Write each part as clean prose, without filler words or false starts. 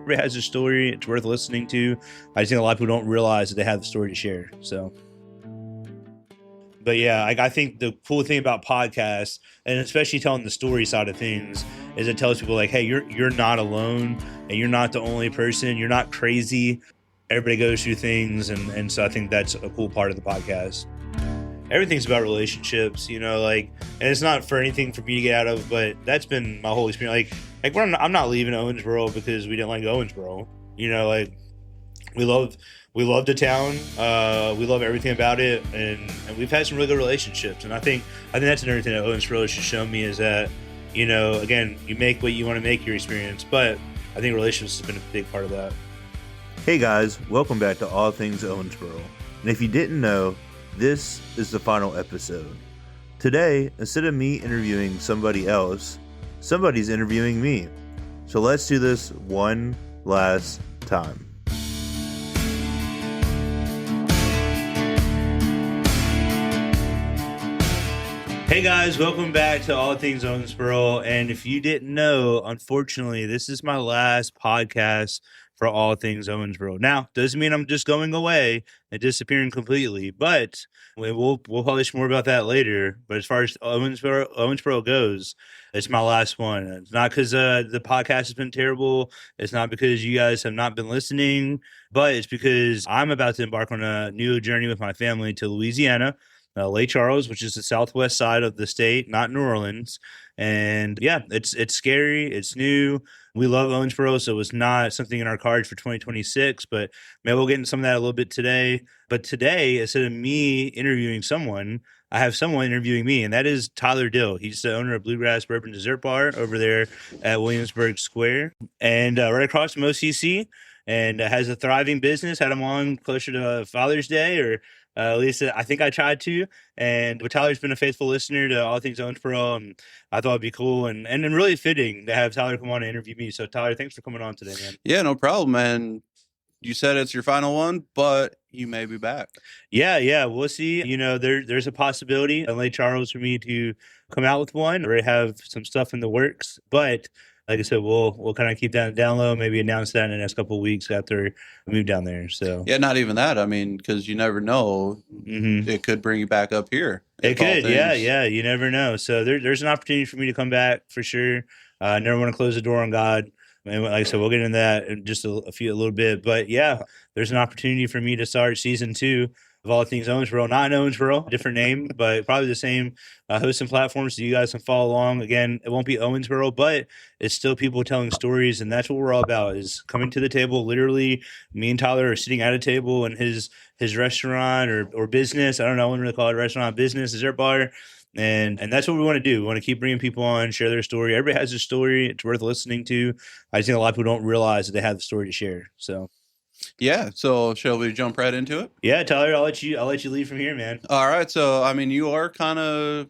Everybody has a story. It's worth listening to. I just think a lot of people don't realize that they have a story to share. So, but yeah, I think the cool thing about podcasts, and especially telling the story side of things, is it tells people like, hey, you're not alone, and you're not the only person. You're not crazy. Everybody goes through things, and so I think that's a cool part of the podcast. Everything's about relationships, and it's not for anything for me to get out of, but that's been my whole experience. Like I'm not leaving Owensboro because we didn't like Owensboro. We love the town. We love everything about it, and we've had some really good relationships. And I think that's another thing that Owensboro should show me is that, again, you make what you want to make your experience, but I think relationships has been a big part of that. Hey guys, welcome back to All Things Owensboro. And if you didn't know, this is the final episode. Today, instead of me interviewing somebody else, somebody's interviewing me. So let's do this one last time. Hey guys, welcome back to All Things Owensboro. And if you didn't know, unfortunately, this is my last podcast for All Things Owensboro. Now, doesn't mean I'm just going away and disappearing completely, but we'll publish more about that later. But as far as Owensboro goes, it's my last one. It's not because the podcast has been terrible. It's not because you guys have not been listening, but it's because I'm about to embark on a new journey with my family to Louisiana. Lake Charles, which is the southwest side of the state, not New Orleans. And yeah, it's scary. It's new. We love Owensboro, so it's not something in our cards for 2026, but maybe we'll get into some of that a little bit today. But today, instead of me interviewing someone, I have someone interviewing me, and that is Tyler Dill. He's the owner of Bluegrass Bourbon Dessert Bar over there at Williamsburg Square, and right across from OCC, and has a thriving business. Had him on closer to Father's Day, or at least I think I tried to. But Tyler's been a faithful listener to All Things Owensboro, and I thought it'd be cool and really fitting to have Tyler come on and interview me. So Tyler, thanks for coming on today, man. Yeah, no problem, man. You said it's your final one, but you may be back. Yeah, we'll see. There's a possibility in Lake Charles for me to come out with one. I already have some stuff in the works, but like I said, we'll kind of keep that down low, maybe announce that in the next couple of weeks after we move down there. So yeah, not even that. I mean, because you never know. It could bring you back up here. It could, yeah. You never know. So there's an opportunity for me to come back for sure. I never want to close the door on God. And like I said, we'll get into that in just a little bit. But yeah, there's an opportunity for me to start season 2 of All Things Owensboro. Not in Owensboro, different name, but probably the same hosting platforms so you guys can follow along. Again, it won't be Owensboro, but it's still people telling stories, and that's what we're all about, is coming to the table. Literally, me and Tyler are sitting at a table in his restaurant or business. I don't know, I wouldn't really call it a restaurant, business, dessert bar. And that's what we want to do. We want to keep bringing people on, share their story. Everybody has a story. It's worth listening to. I just think a lot of people don't realize that they have the story to share. So yeah. So shall we jump right into it? Yeah, Tyler, I'll let you lead from here, man. All right. So I mean, you are kind of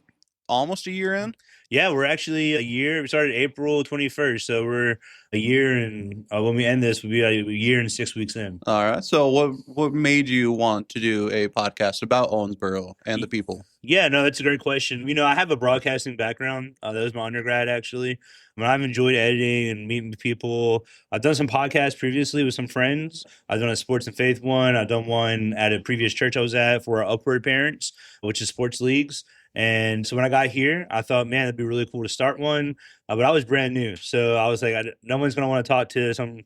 almost a year in. Yeah, we're actually a year. We started April 21st, so we're a year, and when we end this, we'll be a year and 6 weeks in. All right. So what made you want to do a podcast about Owensboro and the people? Yeah, no, that's a great question. I have a broadcasting background. That was my undergrad, actually. I've enjoyed editing and meeting people. I've done some podcasts previously with some friends. I've done a sports and faith one. I've done one at a previous church I was at for Upward Parents, which is sports leagues. And so when I got here, I thought, man, it'd be really cool to start one. But I was brand new. So I was like, no one's going to want to talk to some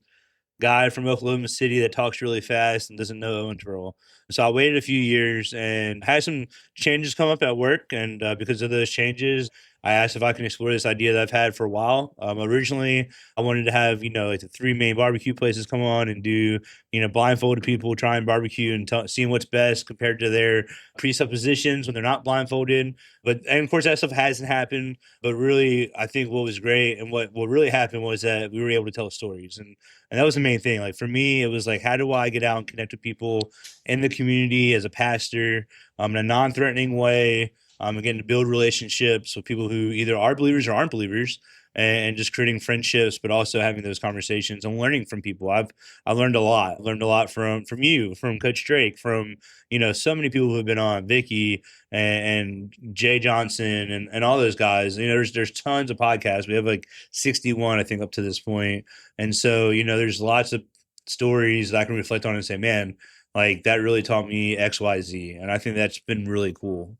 guy from Oklahoma City that talks really fast and doesn't know Owensboro. So I waited a few years and had some changes come up at work. And because of those changes, I asked if I can explore this idea that I've had for a while. Originally, I wanted to have, like the 3 main barbecue places come on and do, blindfolded people trying barbecue and seeing what's best compared to their presuppositions when they're not blindfolded. And of course, that stuff hasn't happened. But really, I think what was great and what really happened was that we were able to tell stories. And that was the main thing. Like for me, it was like, how do I get out and connect with people in the community as a pastor in a non-threatening way? Again, to build relationships with people who either are believers or aren't believers, and just creating friendships, but also having those conversations and learning from people. I learned a lot. I learned a lot from you, from Coach Drake, from so many people who have been on, Vicky and Jay Johnson and all those guys. There's tons of podcasts. We have like 61, I think, up to this point. And so, there's lots of stories that I can reflect on and say, man, like that really taught me XYZ. And I think that's been really cool.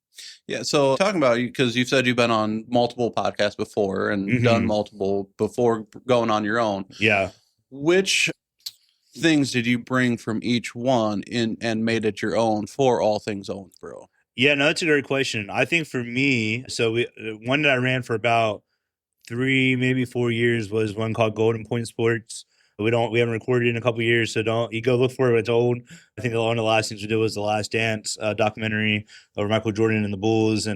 Yeah. So talking about you, because you said you've been on multiple podcasts before and done multiple before going on your own. Yeah. Which things did you bring from each one in and made it your own for All Things Owensboro? Yeah, no, that's a great question. I think for me, so one that I ran for about 3, maybe 4 years was one called Golden Point Sports. We haven't recorded in a couple years, so you go look for it. It's old. I think one of the last things we did was the Last Dance documentary over Michael Jordan and the Bulls.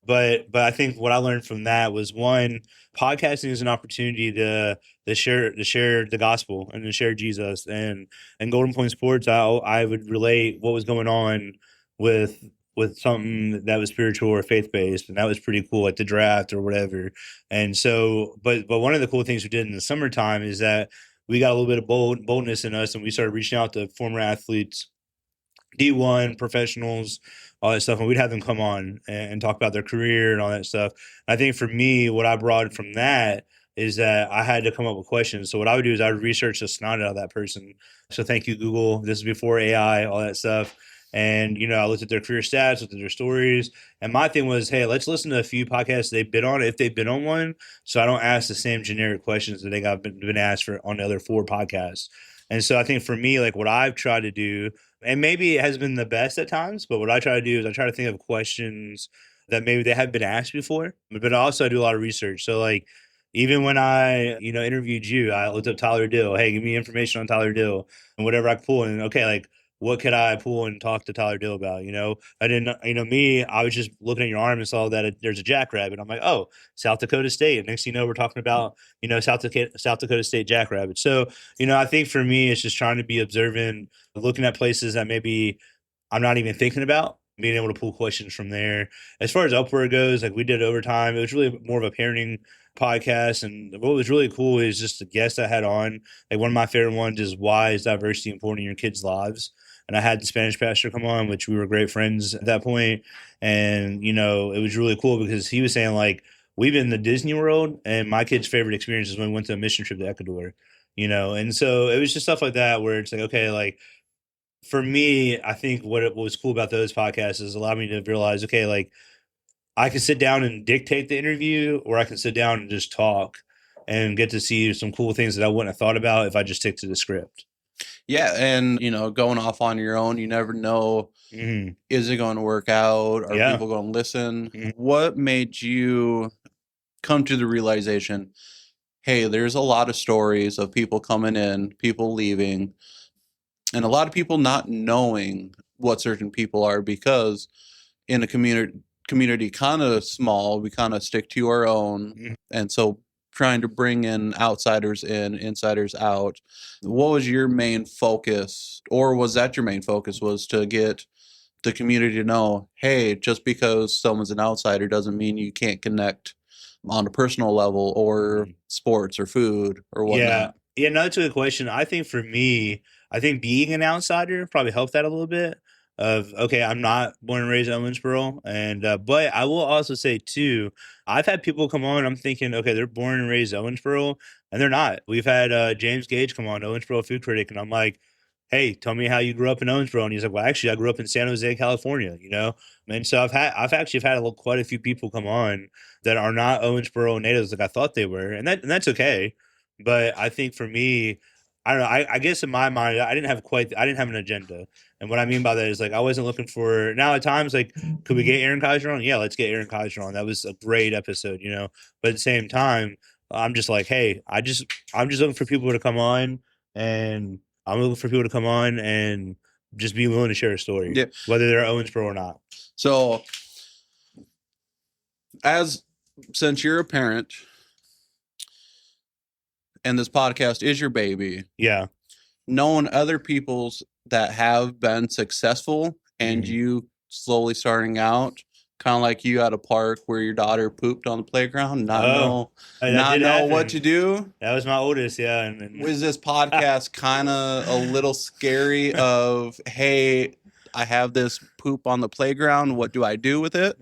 But I think what I learned from that was, one, podcasting is an opportunity to share the gospel and to share Jesus. And Golden Point Sports, I would relate what was going on with something that was spiritual or faith-based, and that was pretty cool, like the draft or whatever. And so, but one of the cool things we did in the summertime is that we got a little bit of boldness in us, and we started reaching out to former athletes, D1 professionals, all that stuff, and we'd have them come on and talk about their career and all that stuff. I think for me, what I brought from that is that I had to come up with questions. So what I would do is I would research the snot out of that person. So thank you, Google. This is before AI, all that stuff. And, I looked at their career stats, looked at their stories. And my thing was, hey, let's listen to a few podcasts they've been on, if they've been on one, so I don't ask the same generic questions that they been asked for on the other 4 podcasts. And so I think for me, like what I've tried to do, and maybe it has been the best at times, but what I try to do is I try to think of questions that maybe they haven't been asked before. But also I do a lot of research. So like, even when I, interviewed you, I looked up Tyler Dill. Hey, give me information on Tyler Dill and whatever I could pull. And okay, like, what could I pull and talk to Tyler Dill about? I didn't, I was just looking at your arm and saw that there's a jackrabbit. I'm like, oh, South Dakota State. And next thing you know, we're talking about, South Dakota State jackrabbit. So, I think for me, it's just trying to be observant, looking at places that maybe I'm not even thinking about, being able to pull questions from there. As far as Upward goes, like we did Overtime, it was really more of a parenting podcast. And what was really cool is just the guests I had on. Like one of my favorite ones is, why is diversity important in your kids' lives? And I had the Spanish pastor come on, which we were great friends at that point. And, it was really cool because he was saying, like, we've been in the Disney World, and my kid's favorite experience is when we went to a mission trip to Ecuador, And so it was just stuff like that where it's like, okay, like, for me, I think what was cool about those podcasts is allowed me to realize, okay, like, I can sit down and dictate the interview, or I can sit down and just talk and get to see some cool things that I wouldn't have thought about if I just stick to the script. Yeah, and going off on your own, you never know, is it going to work out? Are people going to listen? What made you come to the realization, hey, there's a lot of stories of people coming in, people leaving, and a lot of people not knowing what certain people are, because in a community kind of small, we kind of stick to our own. And so trying to bring in outsiders in, insiders out. What was your main focus, or was that your main focus, was to get the community to know, hey, just because someone's an outsider doesn't mean you can't connect on a personal level, or sports or food or whatnot? Yeah, no, that's a good question. I think for me, I think being an outsider probably helped that a little bit. Okay, I'm not born and raised in Owensboro, and but I will also say too, I've had people come on, I'm thinking, okay, they're born and raised in Owensboro, and they're not. We've had James Gage come on, Owensboro food critic, and I'm like, hey, tell me how you grew up in Owensboro, and he's like, well, actually, I grew up in San Jose, California, And so I've actually had quite a few people come on that are not Owensboro natives like I thought they were, and that's okay. But I think for me, I don't know. I guess in my mind, I didn't have an agenda. And what I mean by that is, like, I wasn't looking for, now at times, like, could we get Aaron Kaiser on? Yeah, let's get Aaron Kaiser on. That was a great episode, But at the same time, I'm just like, hey, I'm just looking for people to come on, and I'm looking for people to come on and just be willing to share a story, whether they're Owensboro or not. So, since you're a parent, and this podcast is your baby, knowing other people's that have been successful and you slowly starting out, Kind of like you at a park where your daughter pooped on the playground, that not did know what happen. to do. That was my oldest, yeah. And Was this podcast kind of a little scary of, hey, I have this poop on the playground. What do I do with it?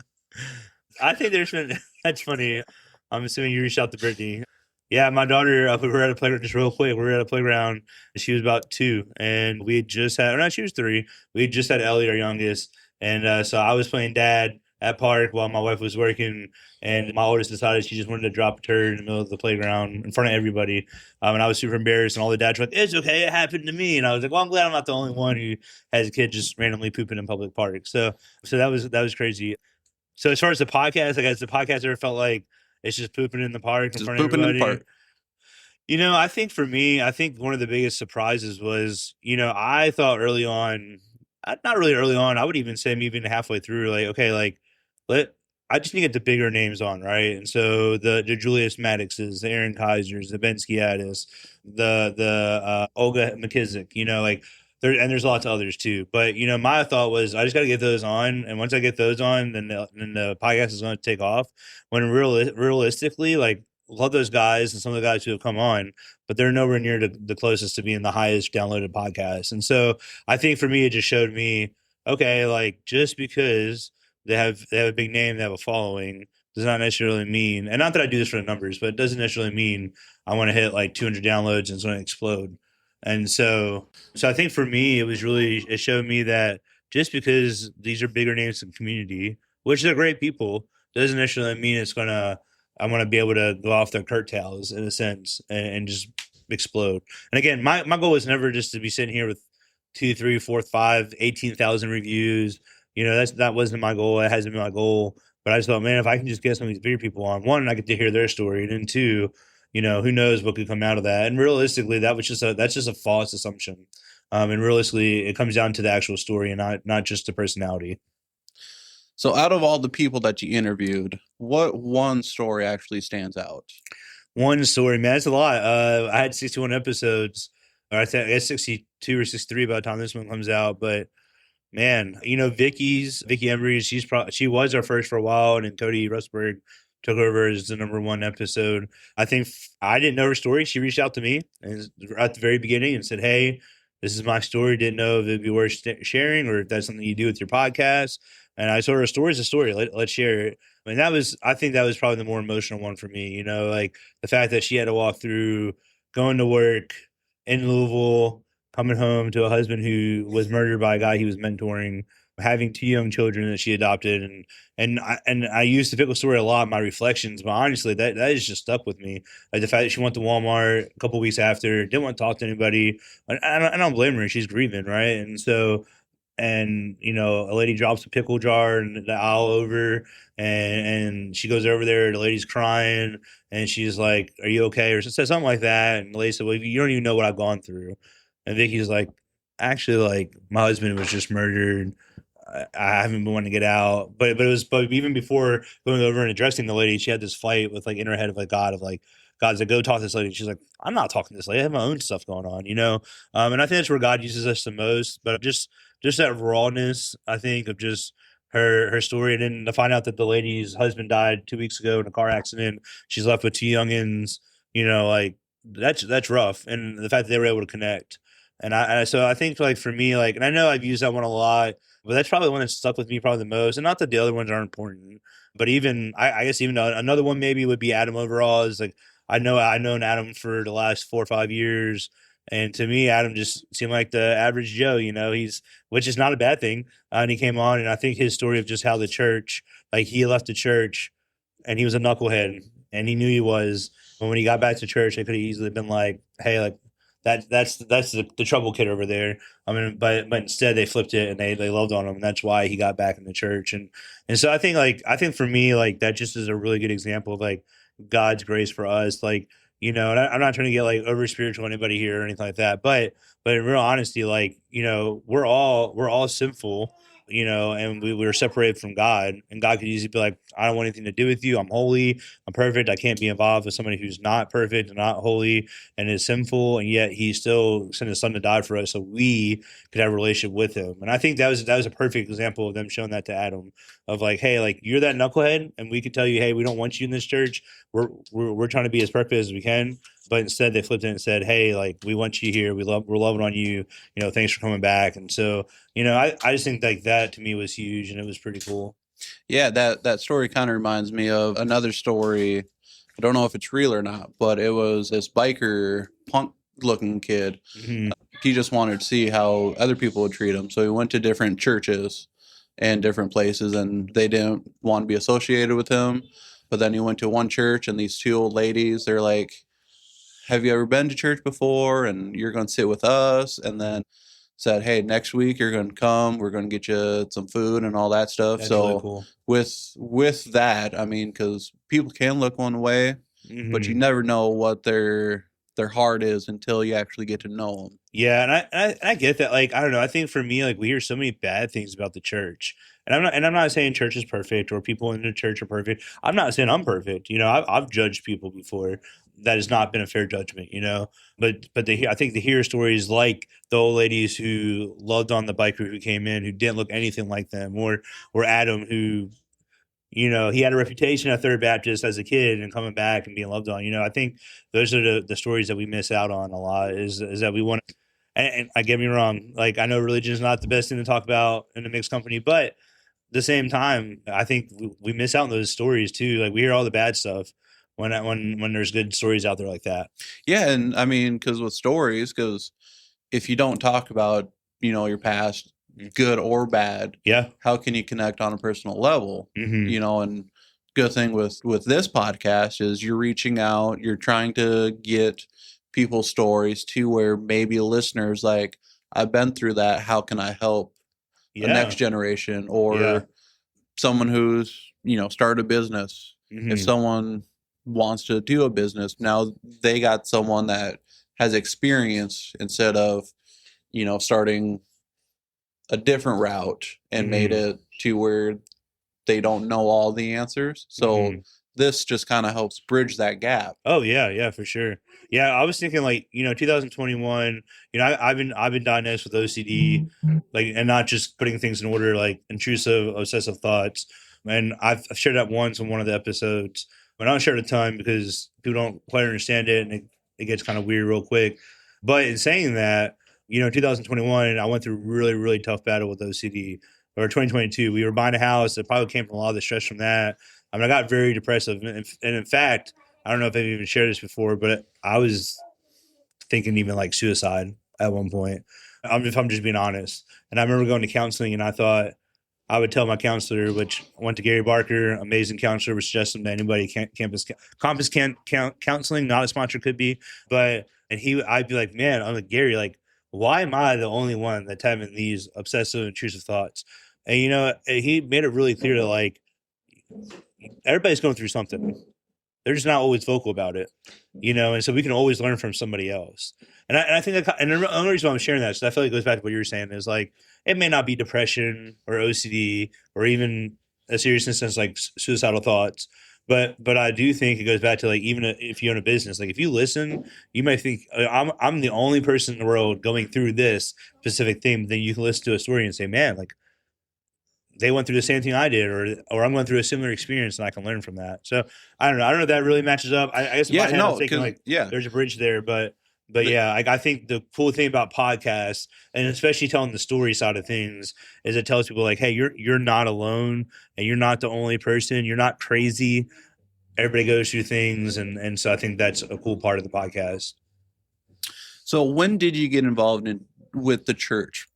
I think there's been, that's funny. I'm assuming you reached out to Brittany. Yeah, my daughter, we were at a playground, just real quick. We were at a playground. She was about 2, and we had just had, no, she was 3. We had just had Ellie, our youngest. And so I was playing dad at park while my wife was working. And my oldest decided she just wanted to drop a turd in the middle of the playground in front of everybody. And I was super embarrassed. And all the dads were like, it's okay. It happened to me. And I was like, well, I'm glad I'm not the only one who has a kid just randomly pooping in public park. So that was crazy. So as far as the podcast, like, has the podcast ever felt like it's just pooping in the park in front of everybody? I think for me, I think one of the biggest surprises was, I thought early on, not really early on, I would even say maybe even halfway through, like, okay, like, I just need to get the bigger names on, right? And so the Julius Maddoxes, the Aaron Kaisers, the Ben Skiatis, the Olga McKissick, like, there's lots of others too. But my thought was I just got to get those on, and once I get those on, then the podcast is going to take off. When realistically, like, love those guys and some of the guys who have come on, but they're nowhere near the closest to being the highest downloaded podcast. And so I think for me, it just showed me, okay, like, just because they have a big name, they have a following, does not necessarily mean, and not that I do this for the numbers, but it doesn't necessarily mean I want to hit like 200 downloads and it's going to explode. And so I think for me, it showed me that just because these are bigger names in the community, which are great people, doesn't necessarily mean I want to be able to go off their curtails in a sense and just explode. And again, my goal was never just to be sitting here with 2, 3, 4, 5, 18,000 reviews. That wasn't my goal. It hasn't been my goal. But I just thought, man, if I can just get some of these bigger people on, one, I get to hear their story, and then two, who knows what could come out of that. And realistically, that's just a false assumption. And realistically, it comes down to the actual story and not just the personality. So out of all the people that you interviewed, what one story actually stands out? One story, man, it's a lot. I had 61 episodes, or I guess 62 or 63 by the time this one comes out. But man, Vicky Embry, she was our first for a while, and then Cody Rustberg took over as the #1 episode. I think I didn't know her story. She reached out to me at the very beginning and said, hey, this is my story. Didn't know if it'd be worth sharing or if that's something you do with your podcast. And I told her, a story is a story. Let's share it. I mean, I think that was probably the more emotional one for me, like the fact that she had to walk through going to work in Louisville, coming home to a husband who was murdered by a guy he was mentoring, having 2 young children that she adopted. And I used the pickle story a lot in my reflections, but honestly, that is just stuck with me. Like the fact that she went to Walmart a couple weeks after, didn't want to talk to anybody. I don't blame her. She's grieving, right? And so, and a lady drops a pickle jar in the aisle over, and she goes over there, the lady's crying, and she's like, are you okay? Or says something like that. And the lady said, well, you don't even know what I've gone through. And Vicky's like, actually, like, my husband was just murdered. I haven't been wanting to get out. But even before going over and addressing the lady, she had this fight with, like, in her head of, like, God's like, go talk to this lady. She's like, I'm not talking to this lady. I have my own stuff going on, And I think that's where God uses us the most. But just that rawness, I think, of just her story. And then to find out that the lady's husband died 2 weeks ago in a car accident, she's left with 2 youngins, like, that's rough. And the fact that they were able to connect. And so I think, like, for me, like, and I know I've used that one a lot, but that's probably the one that stuck with me probably the most. And not that the other ones aren't important, but even I guess even another one maybe would be Adam overall. Is like, I've known Adam for the last 4 or 5 years, and to me, Adam just seemed like the average Joe. Which is not a bad thing. And he came on, and I think his story of just how the church, like, he left the church, and he was a knucklehead, and he knew he was. But when he got back to church, they could have easily been like, hey, like, that's the trouble kid over there. I mean, but instead they flipped it and they loved on him, and that's why he got back in the church. And so I think for me, like, that just is a really good example of, like, God's grace for us. Like, and I'm not trying to get, like, over spiritual anybody here or anything like that, but in real honesty, like, we're all sinful. and we were separated from God, and God could easily be like, I don't want anything to do with you. I'm holy. I'm perfect. I can't be involved with somebody who's not perfect and not holy and is sinful. And yet he still sent his son to die for us so we could have a relationship with him. And I think that was a perfect example of them showing that to Adam of like, hey, like you're that knucklehead and we could tell you, hey, we don't want you in this church. We're trying to be as perfect as we can. But instead they flipped it and said, hey, like we want you here. We're loving on you. Thanks for coming back. And so, I just think like that to me was huge and it was pretty cool. Yeah, that story kind of reminds me of another story. I don't know if it's real or not, but it was this biker punk looking kid. Mm-hmm. He just wanted to see how other people would treat him. So he went to different churches and different places, and they didn't want to be associated with him. But then he went to one church, and these two old ladies, they're like, have you ever been to church before? And you're going to sit with us. And then said, hey, next week you're going to come. We're going to get you some food and all that stuff. That's so really cool. with that, I mean, because people can look one way, but you never know what their heart is until you actually get to know them. Yeah, and I get that. Like, I don't know. I think for me, like, we hear so many bad things about the church, and I'm not saying church is perfect or people in the church are perfect. I'm not saying I'm perfect. I've judged people before. That has not been a fair judgment. But I think to hear stories like the old ladies who loved on the biker who came in who didn't look anything like them, or Adam who. He had a reputation at Third Baptist as a kid and coming back and being loved on. I think those are the stories that we miss out on a lot is that we want to, and I get me wrong. Like, I know religion is not the best thing to talk about in a mixed company, but at the same time, I think we miss out on those stories too. Like, we hear all the bad stuff when there's good stories out there like that. Yeah. And I mean, because if you don't talk about, your past, good or bad, yeah, how can you connect on a personal level? Mm-hmm. And good thing with this podcast is you're reaching out, you're trying to get people's stories to where maybe listeners like, I've been through that, how can I help the next generation or someone who's started a business? Mm-hmm. If someone wants to do a business, now they got someone that has experience instead of starting a different route and made it to where they don't know all the answers. So this just kind of helps bridge that gap. Oh yeah, for sure. Yeah, I was thinking like 2021. I've been diagnosed with OCD, like, and not just putting things in order, like intrusive, obsessive thoughts. And I've shared that once in one of the episodes, but I don't share it a ton because people don't quite understand it, and it gets kind of weird real quick. But in saying that, 2021, I went through a really, really tough battle with OCD. Or 2022, we were buying a house. It probably came from a lot of the stress from that. I mean, I got very depressive. And in fact, I don't know if I've even shared this before, but I was thinking even like suicide at one point. If I'm just being honest. And I remember going to counseling, and I thought I would tell my counselor, which I went to Gary Barker, amazing counselor, would suggest him to anybody, campus counseling, not a sponsor could be. But, I'd be like, man, I'm like, Gary, like, why am I the only one that's having these obsessive, intrusive thoughts? And, he made it really clear that, like, everybody's going through something. They're just not always vocal about it, and so we can always learn from somebody else. And I think and the only reason why I'm sharing that is I feel like it goes back to what you were saying is like, it may not be depression or OCD or even a serious instance like suicidal thoughts. But I do think it goes back to like, even if you own a business, like if you listen, you might think I'm the only person in the world going through this specific thing. Then you can listen to a story and say, man, like they went through the same thing I did, or I'm going through a similar experience and I can learn from that. So I don't know if that really matches up. I guess in my head, I'm thinking like, there's a bridge there, but yeah, I think the cool thing about podcasts, and especially telling the story side of things, is it tells people like, hey, you're not alone, and you're not the only person. You're not crazy. Everybody goes through things, and so I think that's a cool part of the podcast. So when did you get involved with the church,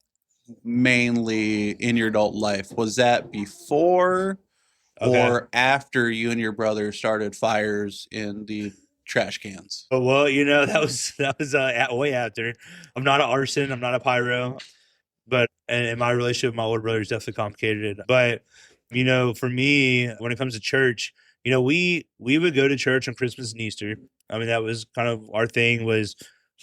mainly in your adult life? Was that before or after you and your brother started fires in the trash cans? Oh, well, that was way after. I'm not an arson. I'm not a pyro, but and my relationship with my older brother is definitely complicated. But for me, when it comes to church, we would go to church on Christmas and Easter. I mean, that was kind of our thing. Was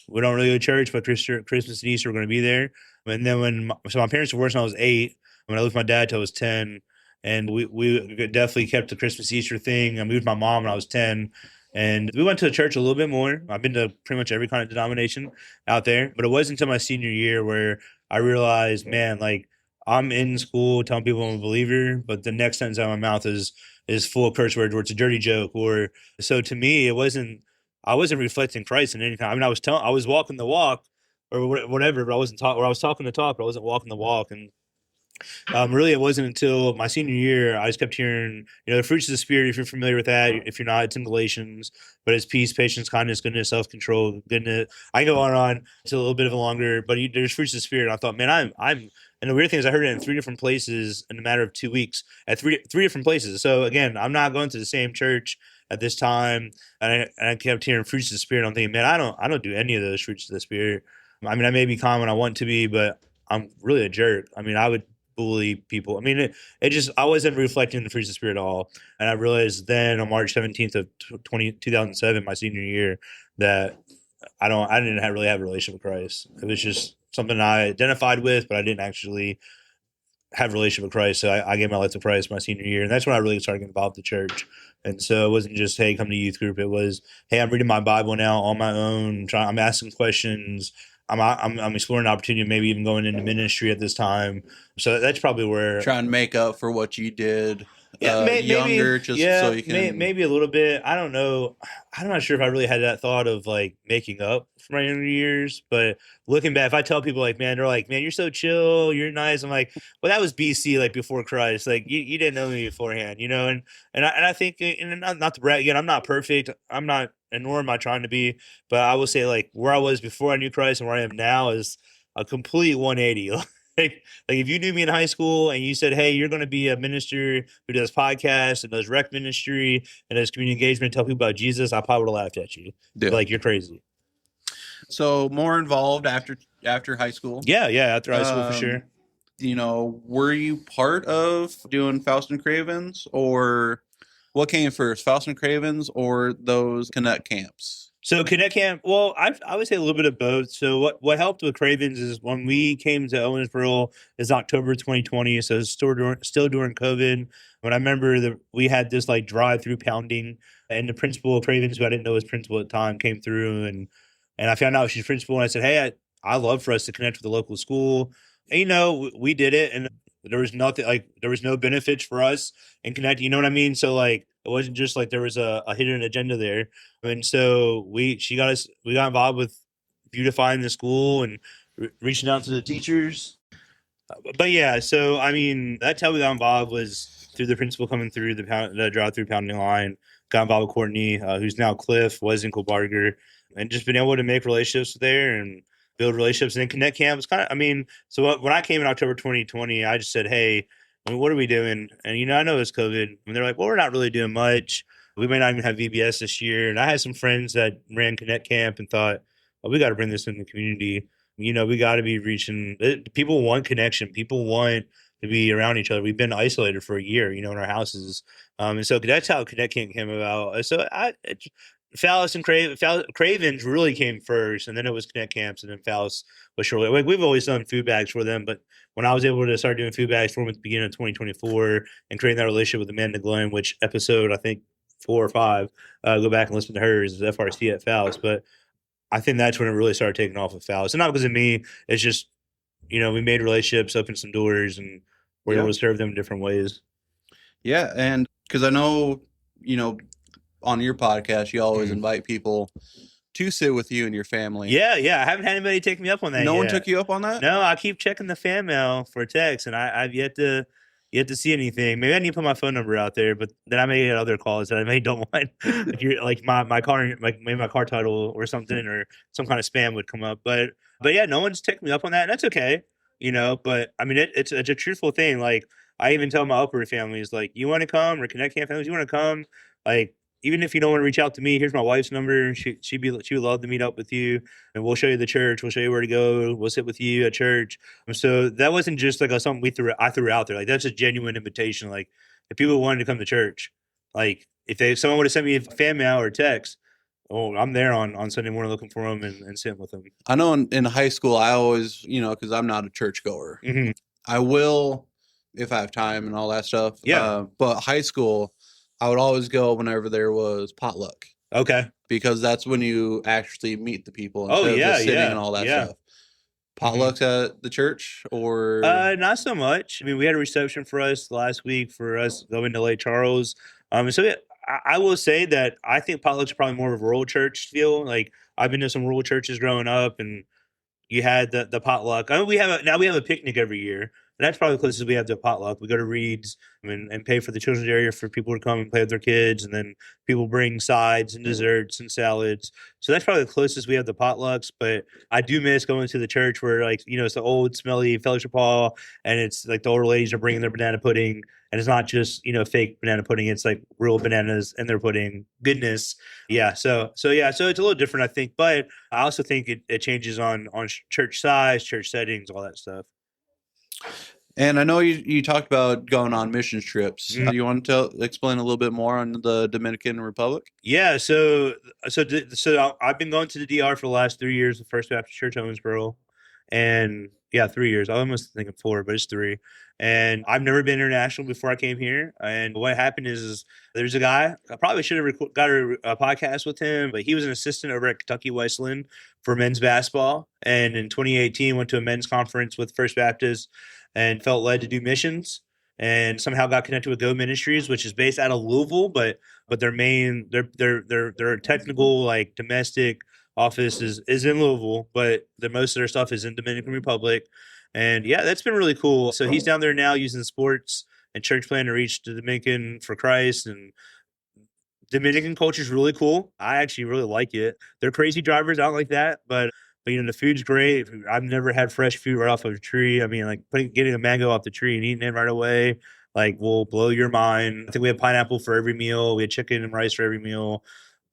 we don't really go to church, but Christmas and Easter we're going to be there. And then my parents divorced when I was 8. When I lived with my dad till I was 10, and we definitely kept the Christmas Easter thing. I moved with my mom when I was 10, and we went to the church a little bit more. I've been to pretty much every kind of denomination out there, but it wasn't until my senior year where I realized, man, like I'm in school telling people I'm a believer, but the next sentence out of my mouth is full of curse words, or it's a dirty joke, or so to me it wasn't. I wasn't reflecting Christ in any kind. I mean, I was walking the walk or whatever, but I wasn't talking. Or I was talking the talk, but I wasn't walking the walk. And really, it wasn't until my senior year I just kept hearing, the fruits of the spirit. If you're familiar with that, if you're not, it's in Galatians. But it's peace, patience, kindness, goodness, self-control, goodness. I can go on and on. It's a little bit of a longer, but there's fruits of the spirit. And I thought, man, I'm. And the weird thing is, I heard it in 3 different places in a matter of 2 weeks at three different places. So again, I'm not going to the same church at this time, and I kept hearing fruits of the spirit. I'm thinking, man, I don't do any of those fruits of the spirit. I mean, I may be calm when I want to be, but I'm really a jerk. I mean, I would bully people. I mean, it just, I wasn't reflecting the fruits of the spirit at all. And I realized then on March 17th of 2007, my senior year, that I didn't really have a relationship with Christ. It was just something I identified with, but I didn't actually have a relationship with Christ. So I gave my life to Christ my senior year. And that's when I really started getting involved with the church. And so it wasn't just, hey, come to youth group. It was, hey, I'm reading my Bible now on my own. I'm asking questions. I'm exploring the opportunity of maybe even going into ministry at this time. So that's probably where trying to make up for what you did younger, just so you can maybe a little bit. I don't know. I'm not sure if I really had that thought of like making up for my younger years, but looking back, if I tell people like, man, they're like, man, you're so chill, you're nice. I'm like, well, that was BC, like before Christ. Like you didn't know me beforehand, and I think, and not to brag again, I'm not perfect. I'm not, and nor am I trying to be, but I will say like where I was before I knew Christ and where I am now is a complete 180. Like if you knew me in high school and you said, hey, you're going to be a minister who does podcasts and does rec ministry and does community engagement, tell people about Jesus, I probably would have laughed at you. Yeah. Like, you're crazy. So more involved after high school? Yeah, after high school for sure. Were you part of doing Faust and Cravens, or what came first, Faust and Cravens or those Connect camps? So Connect Camp, well, I would say a little bit of both. So what helped with Cravens is when we came to Owensboro is October 2020, so it's still during COVID. When I remember that we had this like drive-through pounding, and the principal of Cravens, who I didn't know was principal at the time, came through, and I found out she's principal, and I said, hey, I love for us to connect with the local school. And, we did it, and there was nothing, like there was no benefits for us in connecting. You know what I mean? So like it wasn't just like there was a hidden agenda there. And so we got involved with beautifying the school and reaching out to the teachers. But yeah, so I mean, that's how we got involved, was through the principal coming through the drive-through pounding line. Got involved with Courtney, who's now Cliff, was in Barger, and just been able to make relationships there and build relationships. And then Connect Camp was kind of, I mean, so when I came in October 2020, I just said, hey, what are we doing? And, I know it's COVID. And they're like, well, we're not really doing much. We may not even have VBS this year. And I had some friends that ran Connect Camp and thought, well, we got to bring this in the community. We got to be reaching. People want connection. People want to be around each other. We've been isolated for a year, in our houses. And so that's how Connect Camp came about. So Phallus and Cravens really came first, and then it was Connect Camps, and then Phallus was shortly. Like, we've always done food bags for them, but when I was able to start doing food bags for them at the beginning of 2024 and creating that relationship with Amanda Glenn, which episode I think 4 or 5, go back and listen to hers, is FRC at Phallus. But I think that's when it really started taking off with Phallus, and not because of me. It's just we made relationships, opened some doors, and we're able to serve them in different ways. Yeah, and because I know on your podcast, you always invite people to sit with you and your family. Yeah. I haven't had anybody take me up on that. No one took you up on that? No, I keep checking the fan mail for a text, and I've yet to see anything. Maybe I need to put my phone number out there, but then I may get other calls that I may don't want. Like my car, like maybe my car title or something, or some kind of spam would come up. But yeah, no one's taken me up on that, and that's okay. But I mean, it's a truthful thing. Like, I even tell my upward families, like, you want to come, or Connect Camp families, you want to come, like, even if you don't want to reach out to me, here's my wife's number. She would love to meet up with you, and we'll show you the church. We'll show you where to go. We'll sit with you at church. And so that wasn't just like something I threw out there. Like, that's a genuine invitation. Like, if people wanted to come to church, like if someone would have sent me a fan mail or text, I'm there on Sunday morning looking for them and sitting with them. I know in high school, I always, because I'm not a churchgoer, mm-hmm. I will if I have time and all that stuff. Yeah. But high school, I would always go whenever there was potluck. Okay. Because that's when you actually meet the people instead of just sitting and all that stuff. Potlucks at the church, or not so much. I mean, we had a reception for us last week for us going to Lake Charles. So yeah, I will say that I think potlucks are probably more of a rural church feel. Like I've been to some rural churches growing up, and you had the potluck. I mean, we have a picnic every year. And that's probably the closest we have to a potluck. We go to Reed's and pay for the children's area for people to come and play with their kids, and then people bring sides and desserts and salads. So that's probably the closest we have to potlucks. But I do miss going to the church where, like, it's the old smelly fellowship hall, and it's like the older ladies are bringing their banana pudding, and it's not just fake banana pudding. It's like real bananas in their pudding. Goodness, yeah. So it's a little different, I think. But I also think it changes on church size, church settings, all that stuff. And I know you talked about going on mission trips. Do you want to explain a little bit more on the Dominican Republic? Yeah, so I've been going to the DR for the last 3 years, the First Baptist Church Owensboro, and 3 years. I almost thinking 4, but it's 3. And I've never been international before I came here. And what happened is there's a guy. I probably should have got a podcast with him, but he was an assistant over at Kentucky Wesleyan for men's basketball. And in 2018, went to a men's conference with First Baptist and felt led to do missions. And somehow got connected with Go Ministries, which is based out of Louisville, but their technical, like, domestic office is in Louisville, but most of their stuff is in Dominican Republic. And yeah, that's been really cool. So he's down there now using sports and church plan to reach the Dominican for Christ. And Dominican culture is really cool. I actually really like it. They're crazy drivers. I don't like that, but the food's great. I've never had fresh food right off of a tree. I mean, like getting a mango off the tree and eating it right away, like, will blow your mind. I think we had pineapple for every meal. We had chicken and rice for every meal.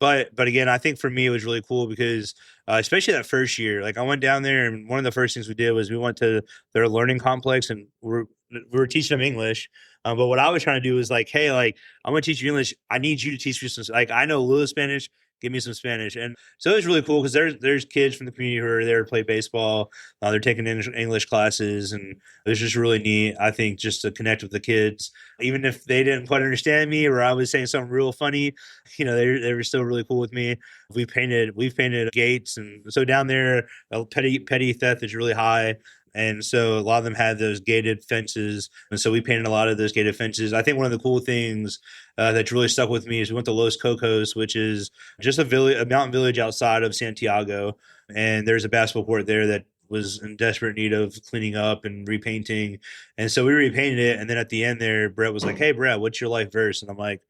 But again, I think for me it was really cool because especially that first year, like I went down there and one of the first things we did was we went to their learning complex and we were teaching them English. But what I was trying to do was like, hey, like, I'm going to teach you English. I need you to teach me some, like, I know a little Spanish. Give me some Spanish. And so it was really cool because there's kids from the community who are there to play baseball. They're taking English classes, and it was just really neat, I think, just to connect with the kids. Even if they didn't quite understand me or I was saying something real funny, they were still really cool with me. We've painted gates, and so down there, petty theft is really high. And so a lot of them had those gated fences. And so we painted a lot of those gated fences. I think one of the cool things that really stuck with me is we went to Los Cocos, which is just a mountain village outside of Santiago. And there's a basketball court there that was in desperate need of cleaning up and repainting. And so we repainted it. And then at the end there, Brett was like, hey, Brett, what's your life verse? And I'm like,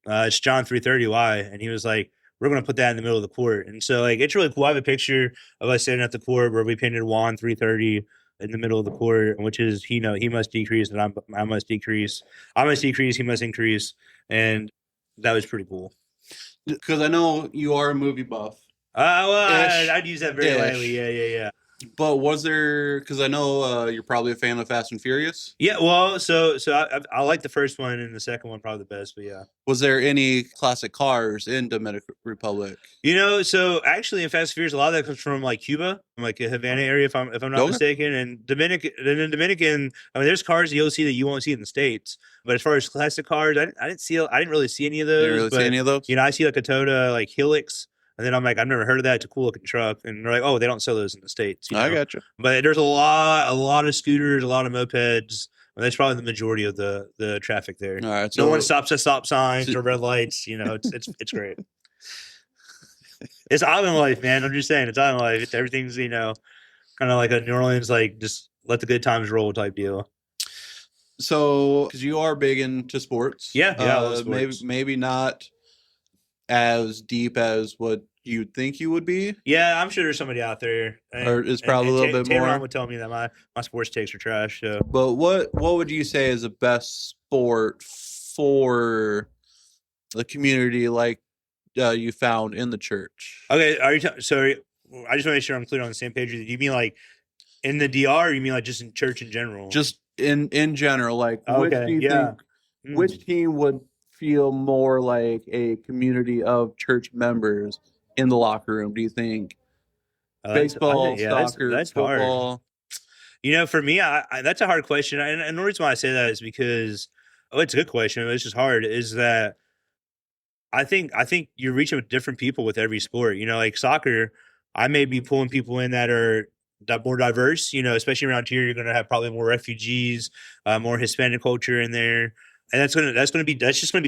it's John 3:30. Why? And he was like, we're going to put that in the middle of the court. And so, like, it's really cool. I have a picture of us standing at the court where we painted Juan 3:30 in the middle of the court, which is, he must decrease and I must decrease. I must decrease, he must increase. And that was pretty cool. Because I know you are a movie buff. I'd use that very lightly. Yeah. But was there, because I know you're probably a fan of Fast and Furious. Yeah, well, so I like the first one and the second one probably the best, but yeah. Was there any classic cars in Dominican Republic? So actually in Fast and Furious, a lot of that comes from like Cuba, like a Havana area, if I'm not mistaken. And Dominican, I mean, there's cars you'll see that you won't see in the States. But as far as classic cars, I didn't really see any of those. You didn't really see any of those? I see like a Toyota like Hilux. And then I'm like, I've never heard of that. It's a cool looking truck. And they're like, oh, they don't sell those in the States. I got you. But there's a lot of scooters, a lot of mopeds. And that's probably the majority of the traffic there. All right, so no one stops at stop signs or red lights. It's great. It's island life, man. I'm just saying, it's island life. Everything's, kind of like a New Orleans, like, just let the good times roll type deal. So, because you are big into sports. Yeah, I love sports. Maybe not as deep as what you'd think you would be. Yeah, I'm sure there's somebody out there. Or it's probably a little bit more. Taylor would tell me that my sports takes are trash. So. But what would you say is the best sport for the community like you found in the church? Okay, so I just want to make sure I'm clear on the same page. Do you mean like in the DR or you mean like just in church in general? Just in general, like okay, which team would feel more like a community of church members in the locker room? Do you think baseball, soccer, that's football? For me, that's a hard question. And the reason why I say that is because, it's a good question. It's just hard. Is that I think you're reaching with different people with every sport. Like soccer, I may be pulling people in that are more diverse. Especially around here, you're going to have probably more refugees, more Hispanic culture in there, and that's just gonna be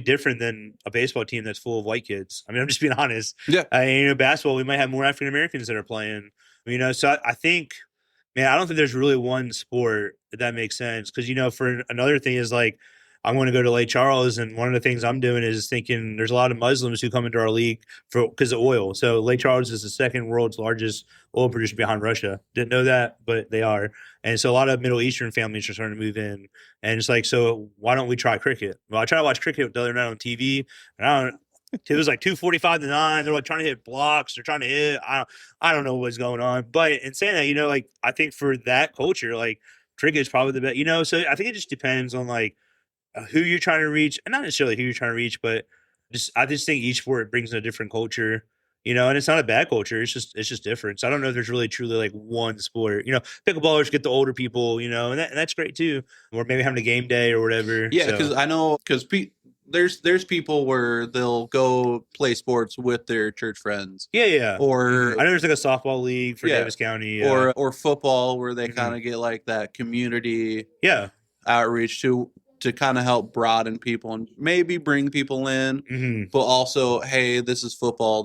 different than a baseball team that's full of white kids. I mean, I'm just being honest. Yeah. Basketball, we might have more African Americans that are playing. So I think, man, I don't think there's really one sport that makes sense because for another thing is like I want to go to Lake Charles, and one of the things I'm doing is thinking there's a lot of Muslims who come into our league because of oil. So Lake Charles is the second world's largest oil producer behind Russia. Didn't know that, but they are. And so a lot of Middle Eastern families are starting to move in, and it's like, so why don't we try cricket? Well, I tried to watch cricket the other night on TV, and it was like 2:45 to 9. They're like trying to hit blocks. They're trying to hit. I don't know what's going on. But in saying that, like I think for that culture, like cricket is probably the best. So I think it just depends on like who you're trying to reach, and not necessarily who you're trying to reach, but I just think each sport brings in a different culture. And it's not a bad culture. It's just different. So I don't know if there's really truly like one sport. Pickleballers get the older people, and that's great too. Or maybe having a game day or whatever. Yeah, because I know there's people where they'll go play sports with their church friends. Yeah. Or I know there's like a softball league for Davis County. Or football where they kind of get like that community outreach to kind of help broaden people and maybe bring people in, but also, hey, this is football.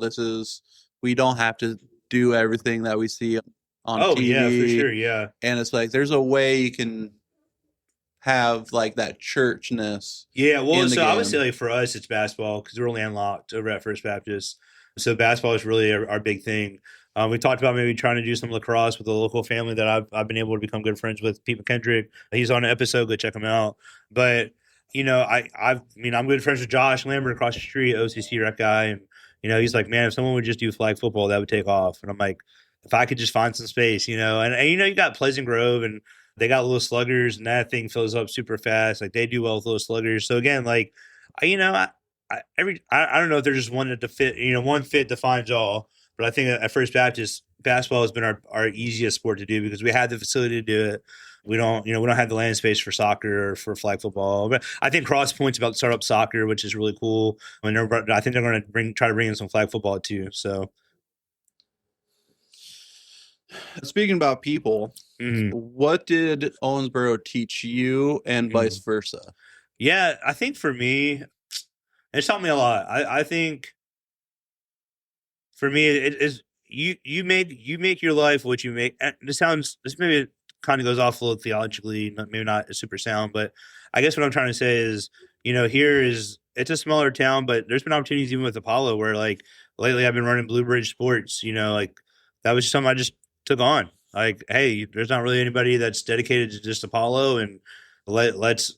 We don't have to do everything that we see on TV. Yeah, for sure, yeah. And it's like, there's a way you can have like that churchness. Yeah, well, so I would say like for us, it's basketball because we're landlocked over at First Baptist. So basketball is really our big thing. We talked about maybe trying to do some lacrosse with a local family that I've been able to become good friends with, Pete McKendrick. He's on an episode. Go check him out. But I'm good friends with Josh Lambert across the street, OCC rec guy, and he's like, man, if someone would just do flag football, that would take off. And I'm like, if I could just find some space, and you got Pleasant Grove, and they got little sluggers, and that thing fills up super fast. Like they do well with little sluggers. So again, like I don't know if there's just one to fit, one fit defines all. But I think at First Baptist, basketball has been our easiest sport to do because we had the facility to do it. We don't have the land space for soccer or for flag football. But I think Cross Point's about to start up soccer, which is really cool. I think they're going to try to bring in some flag football too. So, speaking about people, what did Owensboro teach you, and vice versa? Yeah, I think for me, it's taught me a lot. I think. For me, it is you make your life what you make. This maybe kind of goes off a little theologically, maybe not super sound, but I guess what I'm trying to say is, it's a smaller town, but there's been opportunities even with Apollo where like lately I've been running Blue Bridge Sports, like that was something I just took on. Like, hey, there's not really anybody that's dedicated to just Apollo, and let's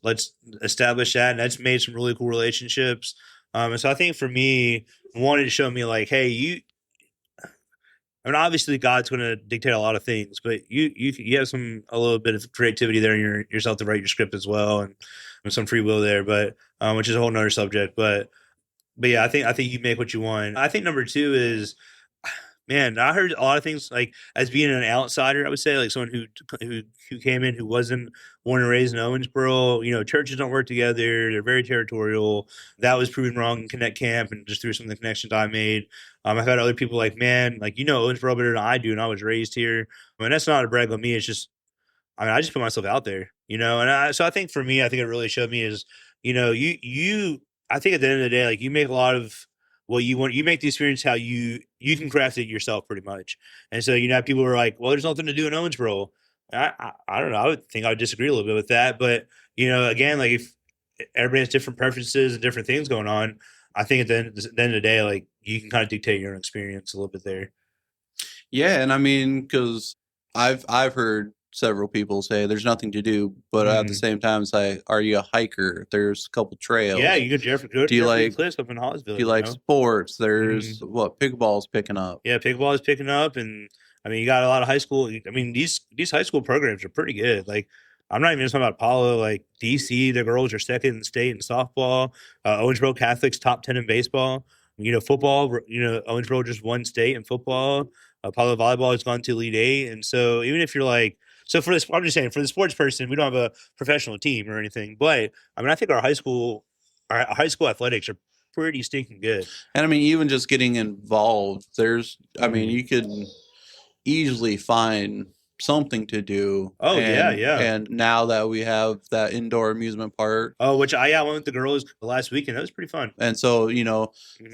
establish that, and that's made some really cool relationships. And so I think for me, wanted to show me like, hey, obviously God's going to dictate a lot of things, but you have a little bit of creativity there in yourself to write your script as well, and some free will there, but which is a whole nother subject. But yeah, I think you make what you want. I think number two is, man, I heard a lot of things like as being an outsider. I would say like someone who came in who wasn't born and raised in Owensboro. Churches don't work together; they're very territorial. That was proven wrong in Connect Camp, and just through some of the connections I made. I've had other people like, man, like Owensboro better than I do, and I was raised here. I mean, that's not a brag on me. It's just, I just put myself out there, And so I think for me, I think it really showed me is, you. I think at the end of the day, like you make a lot of what you want. You make the experience how you can craft it yourself, pretty much. And so people are like, well, there's nothing to do in Owensboro. I don't know. I would disagree a little bit with that, but again, like if everybody has different preferences and different things going on, I think at the end of the day, like you can kind of dictate your own experience a little bit there. Yeah, and I mean, because I've heard several people say there's nothing to do, but at the same time, it's like, are you a hiker? There's a couple trails. Yeah, you could. Do you like cliffs up in Hollisville? Do you like sports? There's pickleball's picking up. Yeah, pickleball is picking up, and I mean, you got a lot of high school. I mean, these high school programs are pretty good. Like, I'm not even just talking about Apollo. Like DC, the girls are second in state in softball. Owensboro Catholic's top 10 in baseball. Football. Owensboro just won state in football. Apollo volleyball has gone to Elite Eight, and so even if you're like So I'm just saying, for the sports person, we don't have a professional team or anything, but I mean, I think our high school athletics are pretty stinking good. And I mean, even just getting involved, I mean, you could easily find something to do. Oh, yeah. And now that we have that indoor amusement park. Oh, which I went with the girls last weekend. That was pretty fun. And so,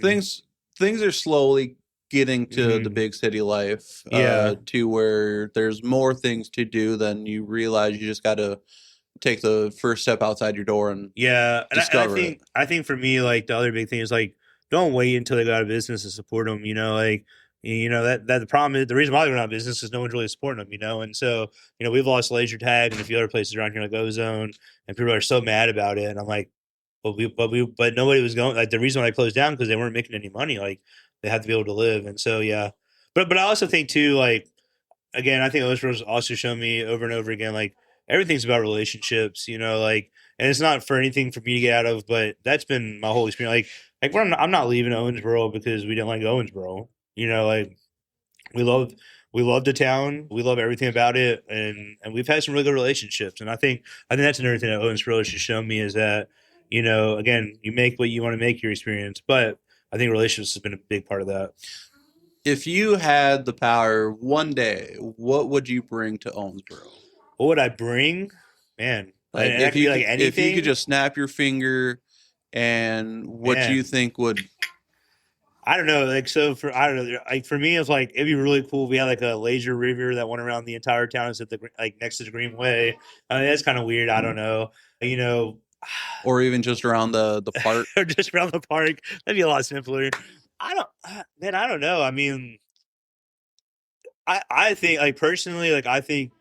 things are slowly getting to the big city life. To where there's more things to do than you realize. You just got to take the first step outside your door and discover it. I think for me, like, the other big thing is, like, don't wait until they go out of business to support them. Like, that the problem is, the reason why they're not out of business is no one's really supporting them. And so, we've lost laser tag and a few other places around here like Ozone, and people are so mad about it. And I'm like, but nobody was going. Like, the reason why they closed down because they weren't making any money. Like, they have to be able to live. And so, yeah. But I also think too, like, again, I think Owensboro's also shown me over and over again, like, everything's about relationships, like, and it's not for anything for me to get out of, but that's been my whole experience. Like I'm not leaving Owensboro because we didn't like Owensboro. Like, we love the town, we love everything about it, and we've had some really good relationships. And I think that's another thing that Owensboro has shown me is that, again, you make what you want to make your experience, but I think relationships has been a big part of that. If you had the power one day, what would you bring to Owensboro? What would I bring? Man, like, if you could just snap your finger, and what you think would, I don't know. Like, so I don't know. Like, for me, it's like, it'd be really cool if we had like a laser river that went around the entire town and at like next to the Greenway. I mean, that's kind of weird. I don't know. Or even just around the park. Or just around the park. That'd be a lot simpler. I don't know. I mean, I think, like, personally, like, I think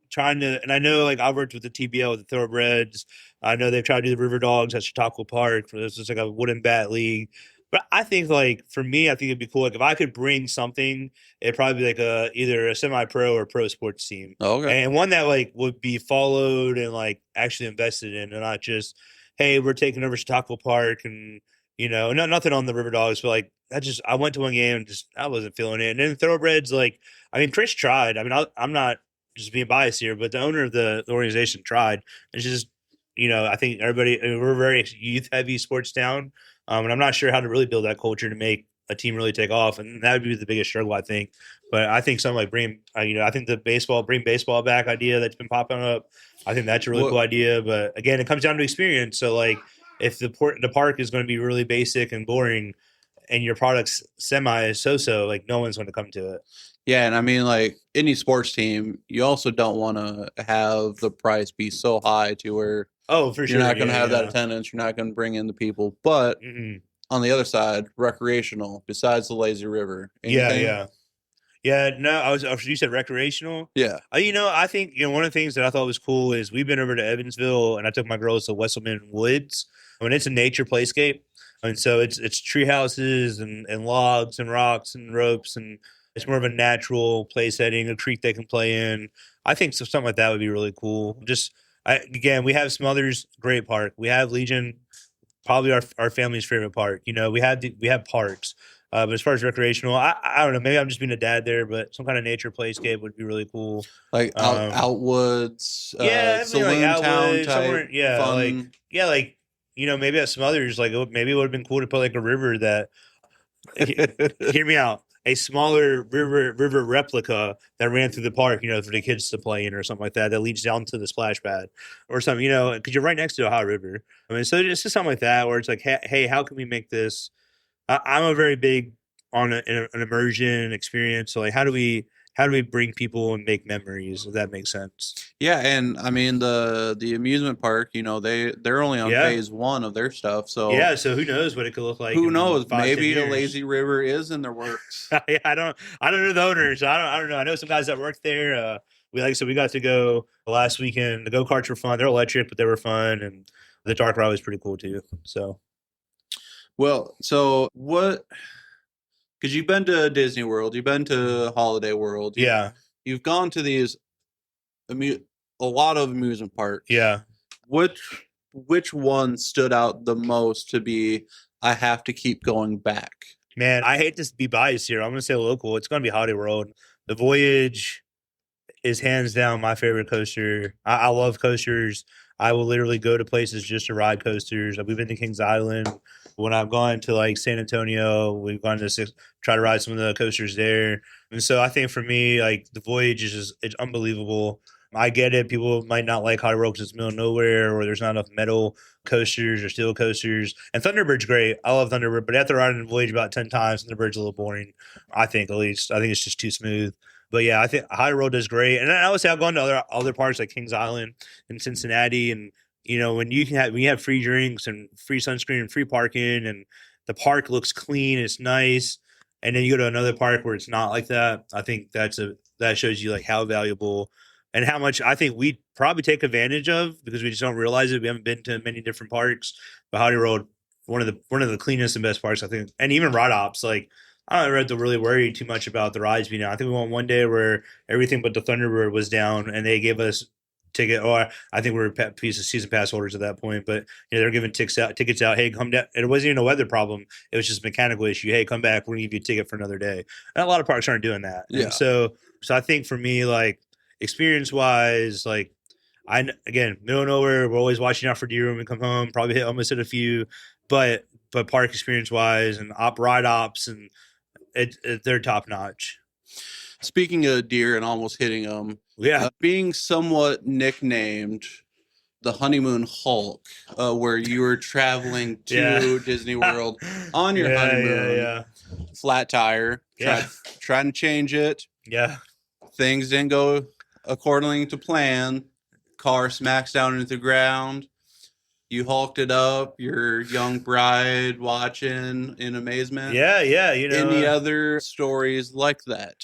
trying to, and I know, like, I worked with the TBL with the Thoroughbreds. I know they've tried to do the River Dogs at Chautauqua Park. This is like a wooden bat league. But I think, like, for me, I think it'd be cool. Like, if I could bring something, it'd probably be like either a semi-pro or pro sports team. Okay. And one that, like, would be followed and, like, actually invested in, and not just, hey, we're taking over Chautauqua Park and, nothing on the River Dogs, but, like, I went to one game and I wasn't feeling it. And then Thoroughbreds, like, I mean, Chris tried. I mean, I'm not just being biased here, but the owner of the organization tried. It's just, I think we're a very youth heavy sports town. And I'm not sure how to really build that culture to make a team really take off. And that would be the biggest struggle, I think. But I think something like I think the bring baseball back idea that's been popping up, I think that's a really cool idea. But again, it comes down to experience. So, like, if the park is going to be really basic and boring and your product's so-so, like, no one's going to come to it. Yeah, and I mean, like, any sports team, you also don't want to have the price be so high to where for sure you're not going to have that attendance, you're not going to bring in the people. But on the other side, recreational, besides the lazy river. Anything? Yeah, no, you said recreational? Yeah. I think, one of the things that I thought was cool is we've been over to Evansville, and I took my girls to Wesselman Woods. I mean, it's a nature playscape. And so it's tree houses and logs and rocks and ropes, and it's more of a natural play setting, a creek they can play in. I think something like that would be really cool. Again, we have Smothers, great park. We have Legion, probably our family's favorite park. We have parks. But as far as recreational, I don't know. Maybe I'm just being a dad there, but some kind of nature playscape would be really cool. Like Outwoods, Saloon like Town type, fun. Maybe at Smothers, like, maybe it would have been cool to put like a river that. Hear me out. A smaller river replica that ran through the park, for the kids to play in or something like that leads down to the splash pad or something, because you're right next to Ohio River. I mean, so it's just something like that where it's like, hey, how can we make this? I'm a very big on an immersion experience. So, like, how do we bring people and make memories, if that makes sense? Yeah, and I mean the amusement park, they're only on phase 1 of their stuff. So so who knows what it could look like? Who knows? Maybe a lazy river is in their works. I don't know the owners. I don't know. I know some guys that work there. We got to go last weekend. The go-karts were fun. They're electric, but they were fun, and the dark ride was pretty cool too. So, well, so what? Because you've been to Disney World, you've been to Holiday World. You've gone to these a lot of amusement parks. Yeah. Which one stood out the most to be, I have to keep going back? Man, I hate to be biased here. I'm going to say local. It's going to be Holiday World. The Voyage is hands down my favorite coaster. I love coasters. I will literally go to places just to ride coasters. We've been to Kings Island. When I've gone to like San Antonio, we've gone to try to ride some of the coasters there. And so I think for me, like the Voyage is just, it's unbelievable. I get it. People might not like High Road because it's middle of nowhere or there's not enough metal coasters or steel coasters. And Thunderbird's great. I love Thunderbird, but after riding the Voyage about 10 times, Thunderbird's a little boring. I think, at least. I think it's just too smooth. But yeah, I think High Road does great. And I would say I've gone to other parks like Kings Island and Cincinnati. And, you know, when you have free drinks and free sunscreen and free parking and the park looks clean, it's nice. And then you go to another park where it's not like that. I think that shows you like how valuable and how much I think we probably take advantage of because we just don't realize it. We haven't been to many different parks. But Howdy Road, one of the cleanest and best parks, I think. And even ride ops, like I don't have to really worry too much about the rides being down. I think we went one day where everything but the Thunderbird was down, and they gave us ticket. Or I think we were piece of season pass holders at that point. But you know, they're giving tickets out. Hey, come down. And it wasn't even a weather problem. It was just a mechanical issue. Hey, come back. We're gonna give you a ticket for another day. And a lot of parks aren't doing that. Yeah. And so I think for me, like experience wise, like again, middle of nowhere. We're always watching out for deer when we come home. Probably almost hit a few, but park experience wise and ride ops and they're top notch. Speaking of deer and almost hitting them, yeah, being somewhat nicknamed the Honeymoon Hulk, where you were traveling to Disney World on your honeymoon, flat tire, trying to change it. Yeah, things didn't go according to plan. Car smacks down into the ground. You hulked it up, your young bride watching in amazement. Yeah, you know. Any other stories like that?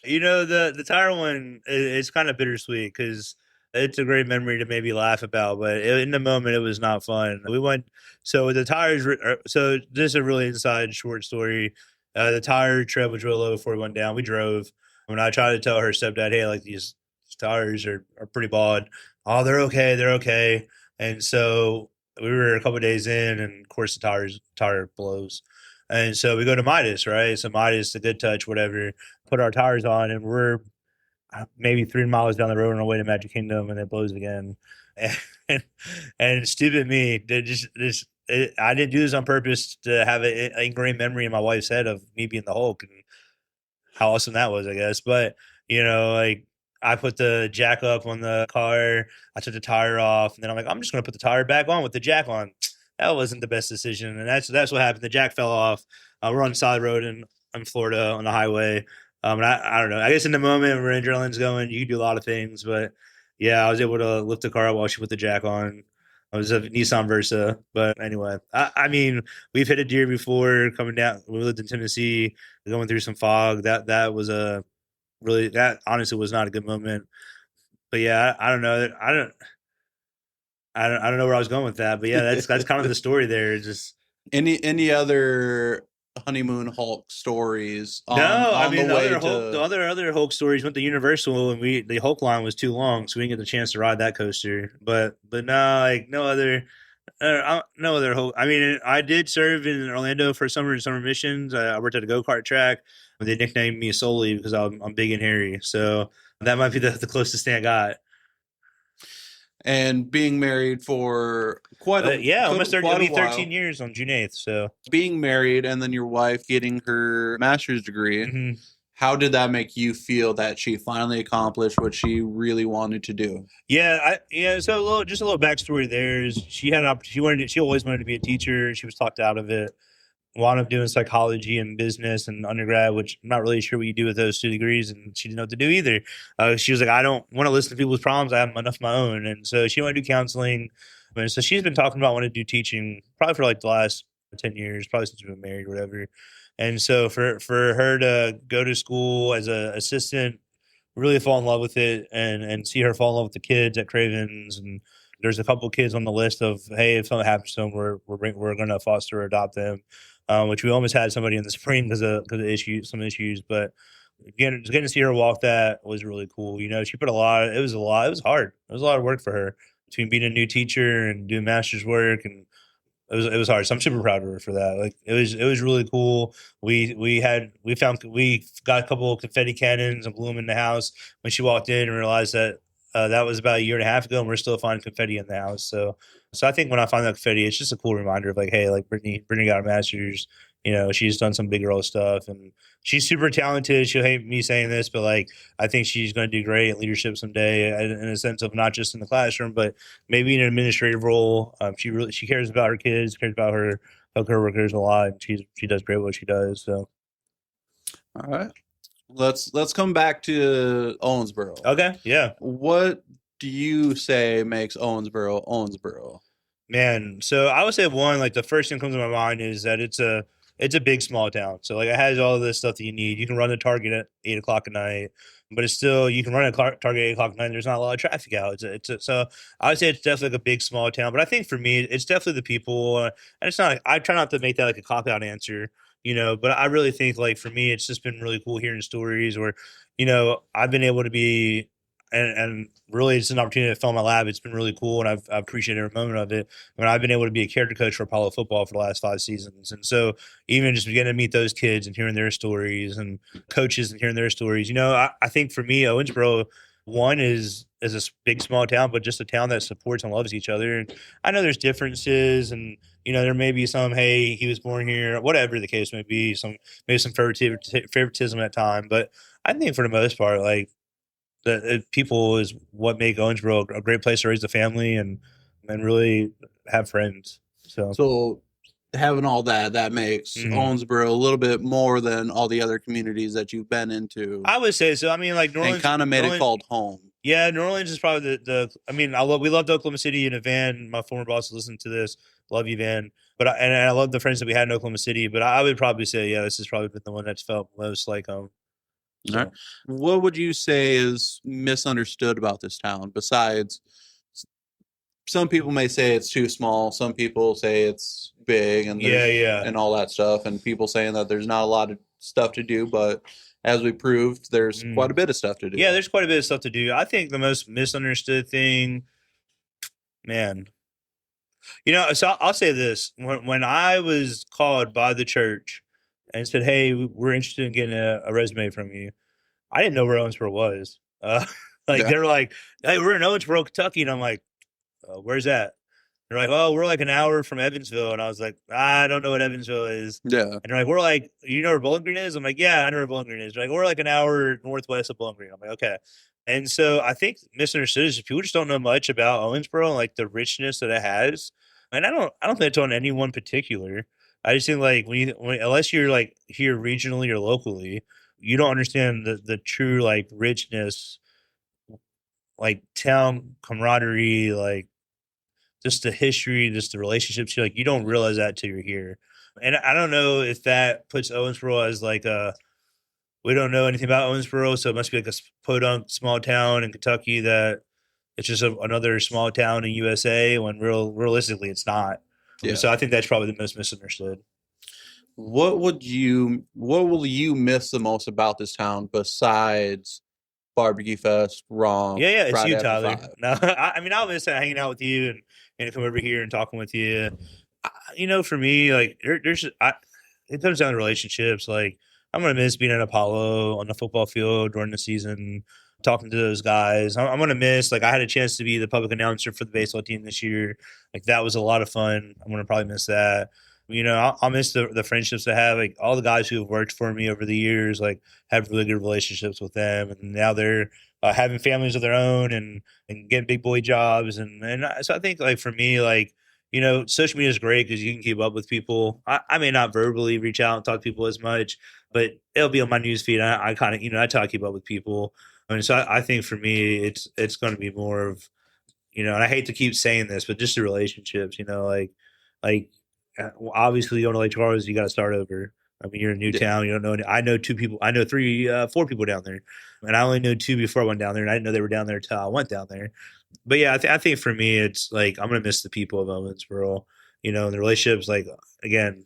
You know, the tire one is kind of bittersweet because it's a great memory to maybe laugh about, but in the moment it was not fun. We went, so the tires, so this is a really inside short story. The tire tread was real low before we went down. We drove. When I tried to tell her stepdad, hey, like these tires are pretty bald. Oh, they're okay. And so we were a couple of days in, and of course the tire blows. And so we go to Midas, right? So Midas, the Good Touch, whatever, put our tires on, and we're maybe 3 miles down the road on our way to Magic Kingdom, and it blows again. And stupid me, I didn't do this on purpose to have an ingrained memory in my wife's head of me being the Hulk and how awesome that was, I guess. But, you know, like, I put the jack up on the car. I took the tire off, and then I'm like, I'm just going to put the tire back on with the jack on. That wasn't the best decision, and that's what happened. The jack fell off. We're on the side road in Florida on the highway. And I don't know. I guess in the moment where adrenaline's going, you can do a lot of things. But, yeah, I was able to lift the car up while she put the jack on. It was a Nissan Versa. But anyway, I mean, we've hit a deer before coming down. We lived in Tennessee, going through some fog. That was that honestly was not a good moment. But yeah, I don't know. I don't know where I was going with that. But yeah, that's kind of the story there. Just any other honeymoon Hulk stories? The other Hulk stories went to Universal, and the Hulk line was too long, so we didn't get the chance to ride that coaster. But no, like no other Hulk. I mean, I did serve in Orlando for summer missions. I worked at a go-kart track. They nicknamed me Sully because I'm big and hairy. So that might be the closest thing I got. And being married for almost 13 years on June 8th. So being married and then your wife getting her master's degree, mm-hmm. How did that make you feel that she finally accomplished what she really wanted to do? So just a little backstory there is she always wanted to be a teacher. She was talked out of it. Wound up doing psychology and business and undergrad, which I'm not really sure what you do with those 2 degrees, and she didn't know what to do either. She was like, I don't want to listen to people's problems. I have enough of my own. And so she wanted to do counseling. And so she's been talking about wanting to do teaching probably for like the last 10 years, probably since we've been married or whatever. And so for her to go to school as an assistant, really fall in love with it and see her fall in love with the kids at Cravens. And there's a couple kids on the list of, hey, if something happens to them, we're going to foster or adopt them. Which we almost had somebody in the spring because of some issues. But again, just getting to see her walk that was really cool. You know, she put it was hard. It was a lot of work for her between being a new teacher and doing master's work and it was hard. So I'm super proud of her for that. Like it was really cool. We got a couple of confetti cannons and blew them in the house when she walked in and realized that that was about a year and a half ago, and we're still finding confetti in the house. So I think when I find that confetti, it's just a cool reminder of like, hey, like Brittany got a master's. She's done some big girl stuff, and she's super talented. She'll hate me saying this, but like I think she's going to do great in leadership someday, in a sense of not just in the classroom, but maybe in an administrative role. She cares about her kids, cares about her coworkers a lot, and she does great what she does. So, all right, let's come back to Owensboro. Okay, yeah. What do you say makes Owensboro Owensboro? Man, so I would say one, like the first thing that comes to my mind is that it's a big small town. So like it has all of this stuff that you need. You can run the Target at 8 o'clock at night, but it's still you can run a Target at 8 o'clock at night. There's not a lot of traffic out. So I would say it's definitely like a big small town. But I think for me, it's definitely the people. And it's not. I try not to make that like a cop out answer, But I really think like for me, it's just been really cool hearing stories where, I've been able to be. And really, it's an opportunity that fell in my lap. It's been really cool, and I've appreciated every moment of it. I've been able to be a character coach for Apollo football for the last 5 seasons, and so even just getting to meet those kids and hearing their stories, and coaches and hearing their stories, I think for me, Owensboro, one is a big small town, but just a town that supports and loves each other. And I know there's differences, and there may be some, hey, he was born here, whatever the case may be, maybe some favoritism at time, but I think for the most part, like. The people is what make Owensboro a great place to raise a family and really have friends. So having all that makes Owensboro a little bit more than all the other communities that you've been into. I would say so. I mean, like New Orleans, and kind of made it called home. Yeah, New Orleans is probably we loved Oklahoma City and Van. My former boss listened to this. Love you, Van. But I love the friends that we had in Oklahoma City. But I would probably say, yeah, this has probably been the one that's felt most like home. So. Right. What would you say is misunderstood about this town? Besides, some people may say it's too small. Some people say it's big, and and all that stuff. And people saying that there's not a lot of stuff to do, but as we proved, there's quite a bit of stuff to do. Yeah, there's quite a bit of stuff to do. I think the most misunderstood thing, man. So I'll say this: when I was called by the church and said, "Hey, we're interested in getting a resume from you," I didn't know where Owensboro was. They were like, "Hey, we're in Owensboro, Kentucky," and I'm like, "Where's that?" They're like, "Oh, we're like an hour from Evansville," and I was like, "I don't know what Evansville is." Yeah, and they're like, "We're like, you know where Bowling Green is?" I'm like, "Yeah, I know where Bowling Green is." They're like, "We're like an hour northwest of Bowling Green." I'm like, "Okay." And so I think misunderstood is people just don't know much about Owensboro and like the richness that it has. And I don't think it's on anyone particular. I just think like unless you're like here regionally or locally, you don't understand the true like richness, like town camaraderie, like just the history, just the relationships. You don't realize that till you're here. And I don't know if that puts Owensboro as like we don't know anything about Owensboro, so it must be like a podunk small town in Kentucky that it's just another small town in USA when realistically it's not. Yeah. So I think that's probably the most misunderstood. What will you miss the most about this town besides Barbecue Fest, Romp? Yeah, it's Friday you, Tyler. No, I'll miss hanging out with you and come over here and talking with you. For me, like it comes down to relationships. Like I'm gonna miss being at Apollo on the football field during the season, talking to those guys. I'm gonna miss I had a chance to be the public announcer for the baseball team this year. Like that was a lot of fun. I'm gonna probably miss that. I'll miss the friendships I have. Like all the guys who have worked for me over the years, like have really good relationships with them, and now they're having families of their own and getting big boy jobs. And so I think like for me, like social media is great because you can keep up with people. I may not verbally reach out and talk to people as much, but it'll be on my newsfeed. I kind of I try to keep up with people. So I think for me, it's going to be more of and I hate to keep saying this, but just the relationships. Obviously you don't know Lake Charles, you got to start over. You're in a new town. You don't know. I know 2 people. I know 4 people down there, and I only knew 2 before I went down there, and I didn't know they were down there until I went down there. But yeah, I think for me, it's like I'm gonna miss the people of Owensboro. And the relationships. Like again,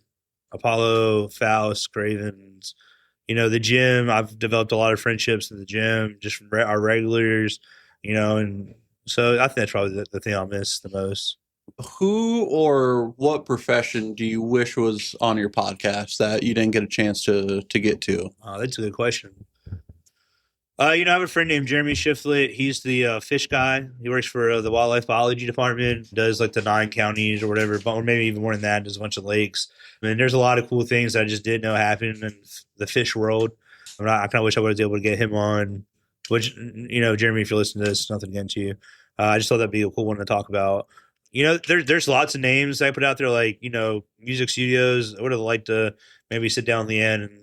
Apollo, Faust, Cravens. The gym. I've developed a lot of friendships in the gym, just from our regulars. And so I think that's probably the thing I'll miss the most. Who or what profession do you wish was on your podcast that you didn't get a chance to get to? Oh, that's a good question. I have a friend named Jeremy Shiflett. He's the fish guy. He works for the wildlife biology department, does like the 9 counties or whatever, or maybe even more than that, does a bunch of lakes. I mean, there's a lot of cool things that I just didn't know happened in the fish world. I kind of wish I was able to get him on, which, Jeremy, if you're listening to this, nothing against you. I just thought that'd be a cool one to talk about. There's lots of names I put out there, like, music studios. I would have liked to maybe sit down in the end and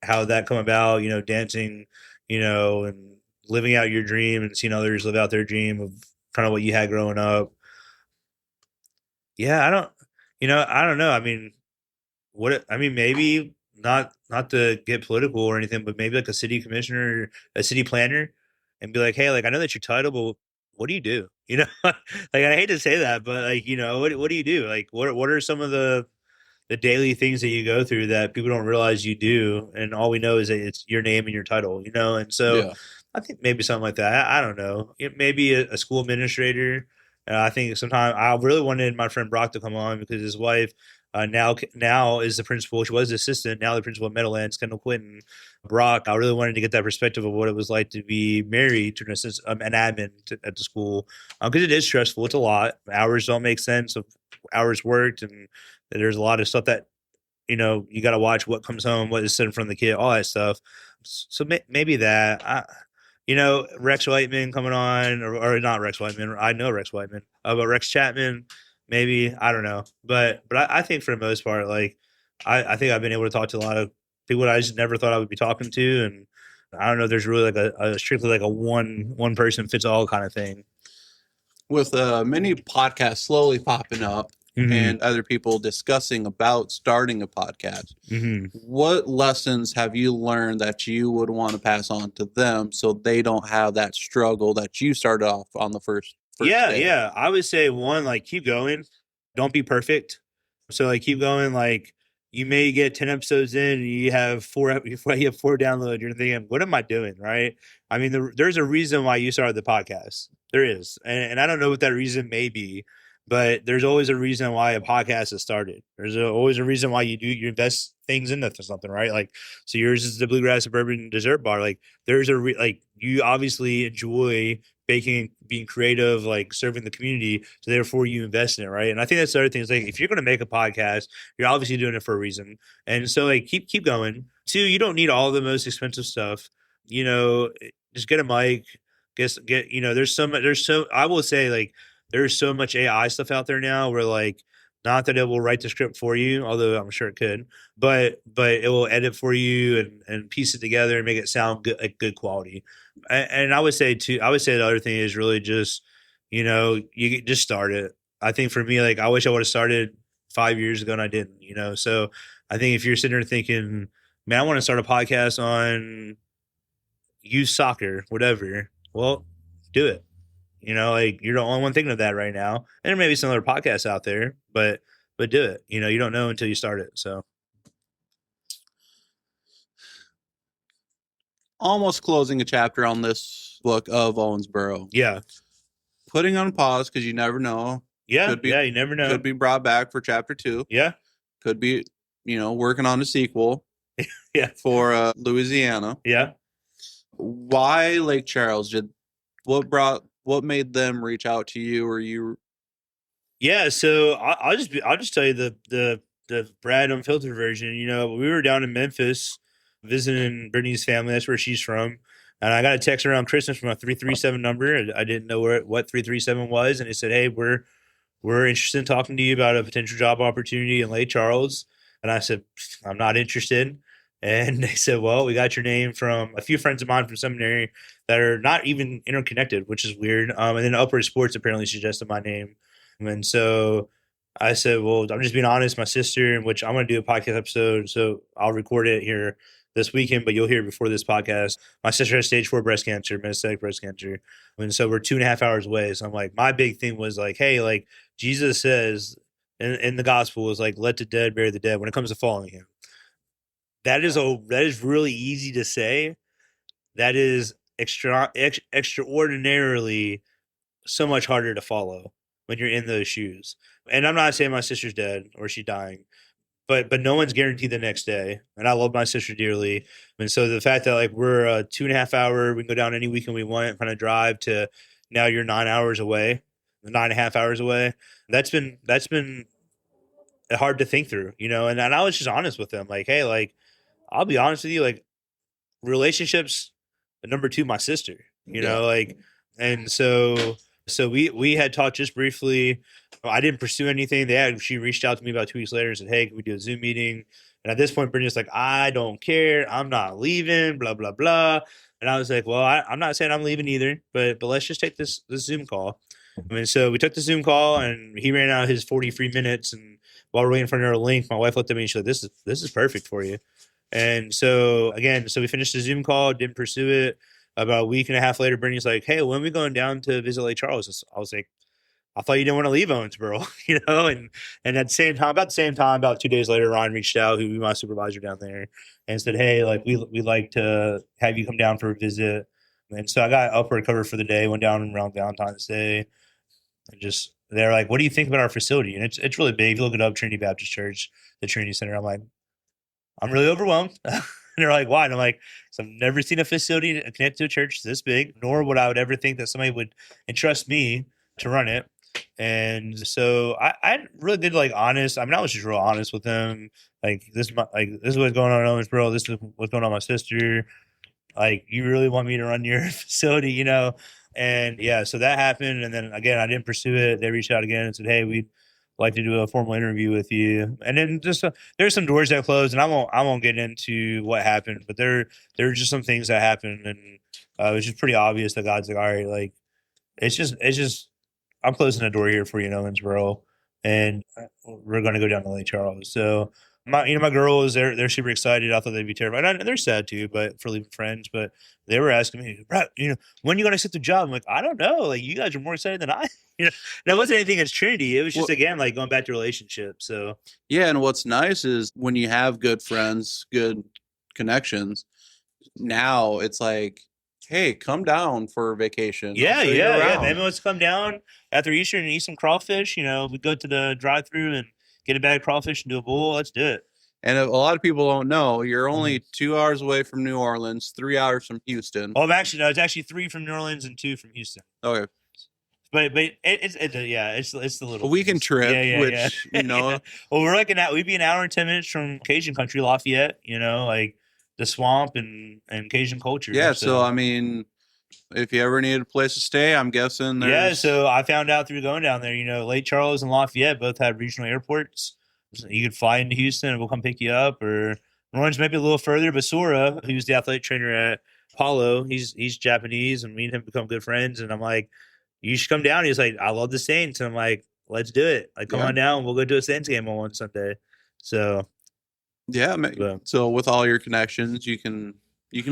how that come about, dancing, and living out your dream and seeing others live out their dream of kind of what you had growing up. Yeah, I don't know. I mean, maybe not to get political or anything, but maybe like a city commissioner, a city planner, and be like, hey, like I know that you're title, but what do you do? Like I hate to say that, but like, what do you do? Like, what are some of the daily things that you go through that people don't realize you do, and all we know is that it's your name and your title, and so Yeah. I think maybe something like that. I don't know. It may be a school administrator. I think sometimes I really wanted my friend Brock to come on because his wife now is the principal. She was the assistant. Now the principal at Meadowlands, Kendall Quinton. Brock, I really wanted to get that perspective of what it was like to be married to an admin at the school, because it is stressful. It's a lot. Hours don't make sense of hours worked, and there's a lot of stuff that you got to watch what comes home, what is said in front of the kid, all that stuff. So maybe that. Rex Whiteman coming on, or not Rex Whiteman. I know Rex Whiteman, but Rex Chapman, maybe. I don't know, but I think for the most part, like I think I've been able to talk to a lot of people that I just never thought I would be talking to, and I don't know. There's really like a strictly like a one person fits all kind of thing. With many podcasts slowly popping up, and other people discussing about starting a podcast, what lessons have you learned that you would want to pass on to them so they don't have that struggle that you started off on the first day? Yeah. I would say one, like keep going. Don't be perfect. So like keep going. Like you may get 10 episodes in and you have four downloads. You're thinking, what am I doing? Right. I mean, there's a reason why you started the podcast. There is. And I don't know what that reason may be, but there's always a reason why a podcast is started. There's always a reason why you invest things into something, right? Like, so yours is the Bluegrass Suburban Dessert Bar. Like there's like you obviously enjoy baking, being creative, like serving the community. So therefore you invest in it. Right. And I think that's the other thing is like, if you're going to make a podcast, you're obviously doing it for a reason. And so like, keep going. 2, you don't need all the most expensive stuff, just get a mic, I will say like, there's so much AI stuff out there now where like, not that it will write the script for you, although I'm sure it could, but it will edit for you and piece it together and make it sound good, like good quality. And I would say the other thing is really just, you just start it. I think for me, like I wish I would have started 5 years ago and I didn't, so I think if you're sitting there thinking, man, I want to start a podcast on youth soccer, whatever, well, do it. Like you're the only one thinking of that right now. And there may be some other podcasts out there, but do it. You don't know until you start it. So Almost closing a chapter on this book of Owensboro. yeah. Putting on pause because you never know. Yeah. You never know. Could be brought back for chapter 2. Yeah. Could be, working on a sequel. Yeah. For Louisiana. Yeah. Why Lake Charles? What made them reach out to you, or you? Yeah, so I'll just tell you the Brad Unfiltered version. We were down in Memphis visiting Brittany's family. That's where she's from. And I got a text around Christmas from a 337 number. I didn't know what 337 was, and it said, "Hey, we're interested in talking to you about a potential job opportunity in Lake Charles." And I said, "I'm not interested." And they said, "Well, we got your name from a few friends of mine from seminary that are not even interconnected, which is weird." And then Upward Sports apparently suggested my name. And so I said, "Well, I'm just being honest. My sister, in which I'm going to do a podcast episode, so I'll record it here this weekend, but you'll hear it before this podcast. My sister has stage 4 breast cancer, metastatic breast cancer. And so we're 2.5 hours away. So I'm like, my big thing was like, hey, like Jesus says in the gospel is like, let the dead bury the dead when it comes to following him. That is really easy to say. That is extraordinarily so much harder to follow. when you're in those shoes. And I'm not saying my sister's dead or she's dying, but no one's guaranteed the next day. And I love my sister dearly. And so the fact that like we're a 2.5 hour, we can go down any weekend we want, kind of drive to now you're 9 hours away, 9.5 hours away. That's been hard to think through, you know. And I was just honest with them, like, hey, like, I'll be honest with you, like, relationships, number two, my sister, you know, like, and so we had talked just briefly. I didn't pursue anything. She reached out to me about 2 weeks later and said, hey, can we do a Zoom meeting? And at this point, Brittany's like, I don't care. I'm not leaving, blah, blah, blah. And I was like, well, I'm not saying I'm leaving either, but let's just take this Zoom call. I mean, so we took the Zoom call and he ran out his 43 minutes. And while we're waiting for another link, my wife looked at me and she's like, this is perfect for you. And so again, so we finished the Zoom call, didn't pursue it. About a week and a half later, Brittany's like, hey, when are we going down to visit Lake Charles? I was like, I thought you didn't want to leave Owensboro, you know? And at the same time, about 2 days later, Ryan reached out, who was my supervisor down there, and said, hey, like, we'd like to have you come down for a visit. And so I got upward cover for the day, went down around Valentine's Day. And just, they're like, what do you think about our facility? And it's really big. If you look it up, Trinity Baptist Church, the Trinity Center. I'm like, I'm really overwhelmed. And they're like, why? And I'm like, so I've never seen a facility connected to a church this big, nor would I ever think that somebody would entrust me to run it. And so I really did like honest. I mean, I was just real honest with them. Like, this is what's going on in Owensboro. This is what's going on with my sister. Like, you really want me to run your facility, you know? And yeah, so that happened. And then again, I didn't pursue it. They reached out again and said, hey, we'd like to do a formal interview with you. And then just there's some doors that closed, and I won't get into what happened, but there were just some things that happened, and it was just pretty obvious that God's like, all right, like, it's just I'm closing the door here for you in Owensboro, and we're going to go down to Lake Charles. So my girls, they're super excited. I thought they'd be terrified. And they're sad too, but for leaving friends. But they were asking me, Brett, you know, when are you going to accept the job? I'm like, I don't know. Like, you guys are more excited than I. You know, that wasn't anything against Trinity. It was just, again, like going back to relationships. So yeah, and what's nice is when you have good friends, good connections. Now it's like, hey, come down for vacation. Yeah. Maybe let's come down after Easter and eat some crawfish. You know, we go to the drive-thru and get a bag of crawfish and do a bowl. Let's do it. And a lot of people don't know, you're only 2 hours away from New Orleans, 3 hours from Houston. Oh, it's actually 3 from New Orleans and 2 from Houston. Okay. But it's the little a weekend trip, which you know. Yeah. Well, we'd be an hour and 10 minutes from Cajun country, Lafayette. You know, like the swamp and Cajun culture. Yeah. So I mean, if you ever needed a place to stay, I'm guessing there's... Yeah. So I found out through going down there. You know, Lake Charles and Lafayette both have regional airports. So you could fly into Houston and we'll come pick you up. Or New Orleans might be a little further, but Sora, who's the athletic trainer at Apollo, he's Japanese, and me and him become good friends. And I'm like, you should come down. He's like, I love the Saints. And I'm like, let's do it. Like, come on down. We'll go do a Saints game on one Sunday. So, yeah. So with all your connections, you can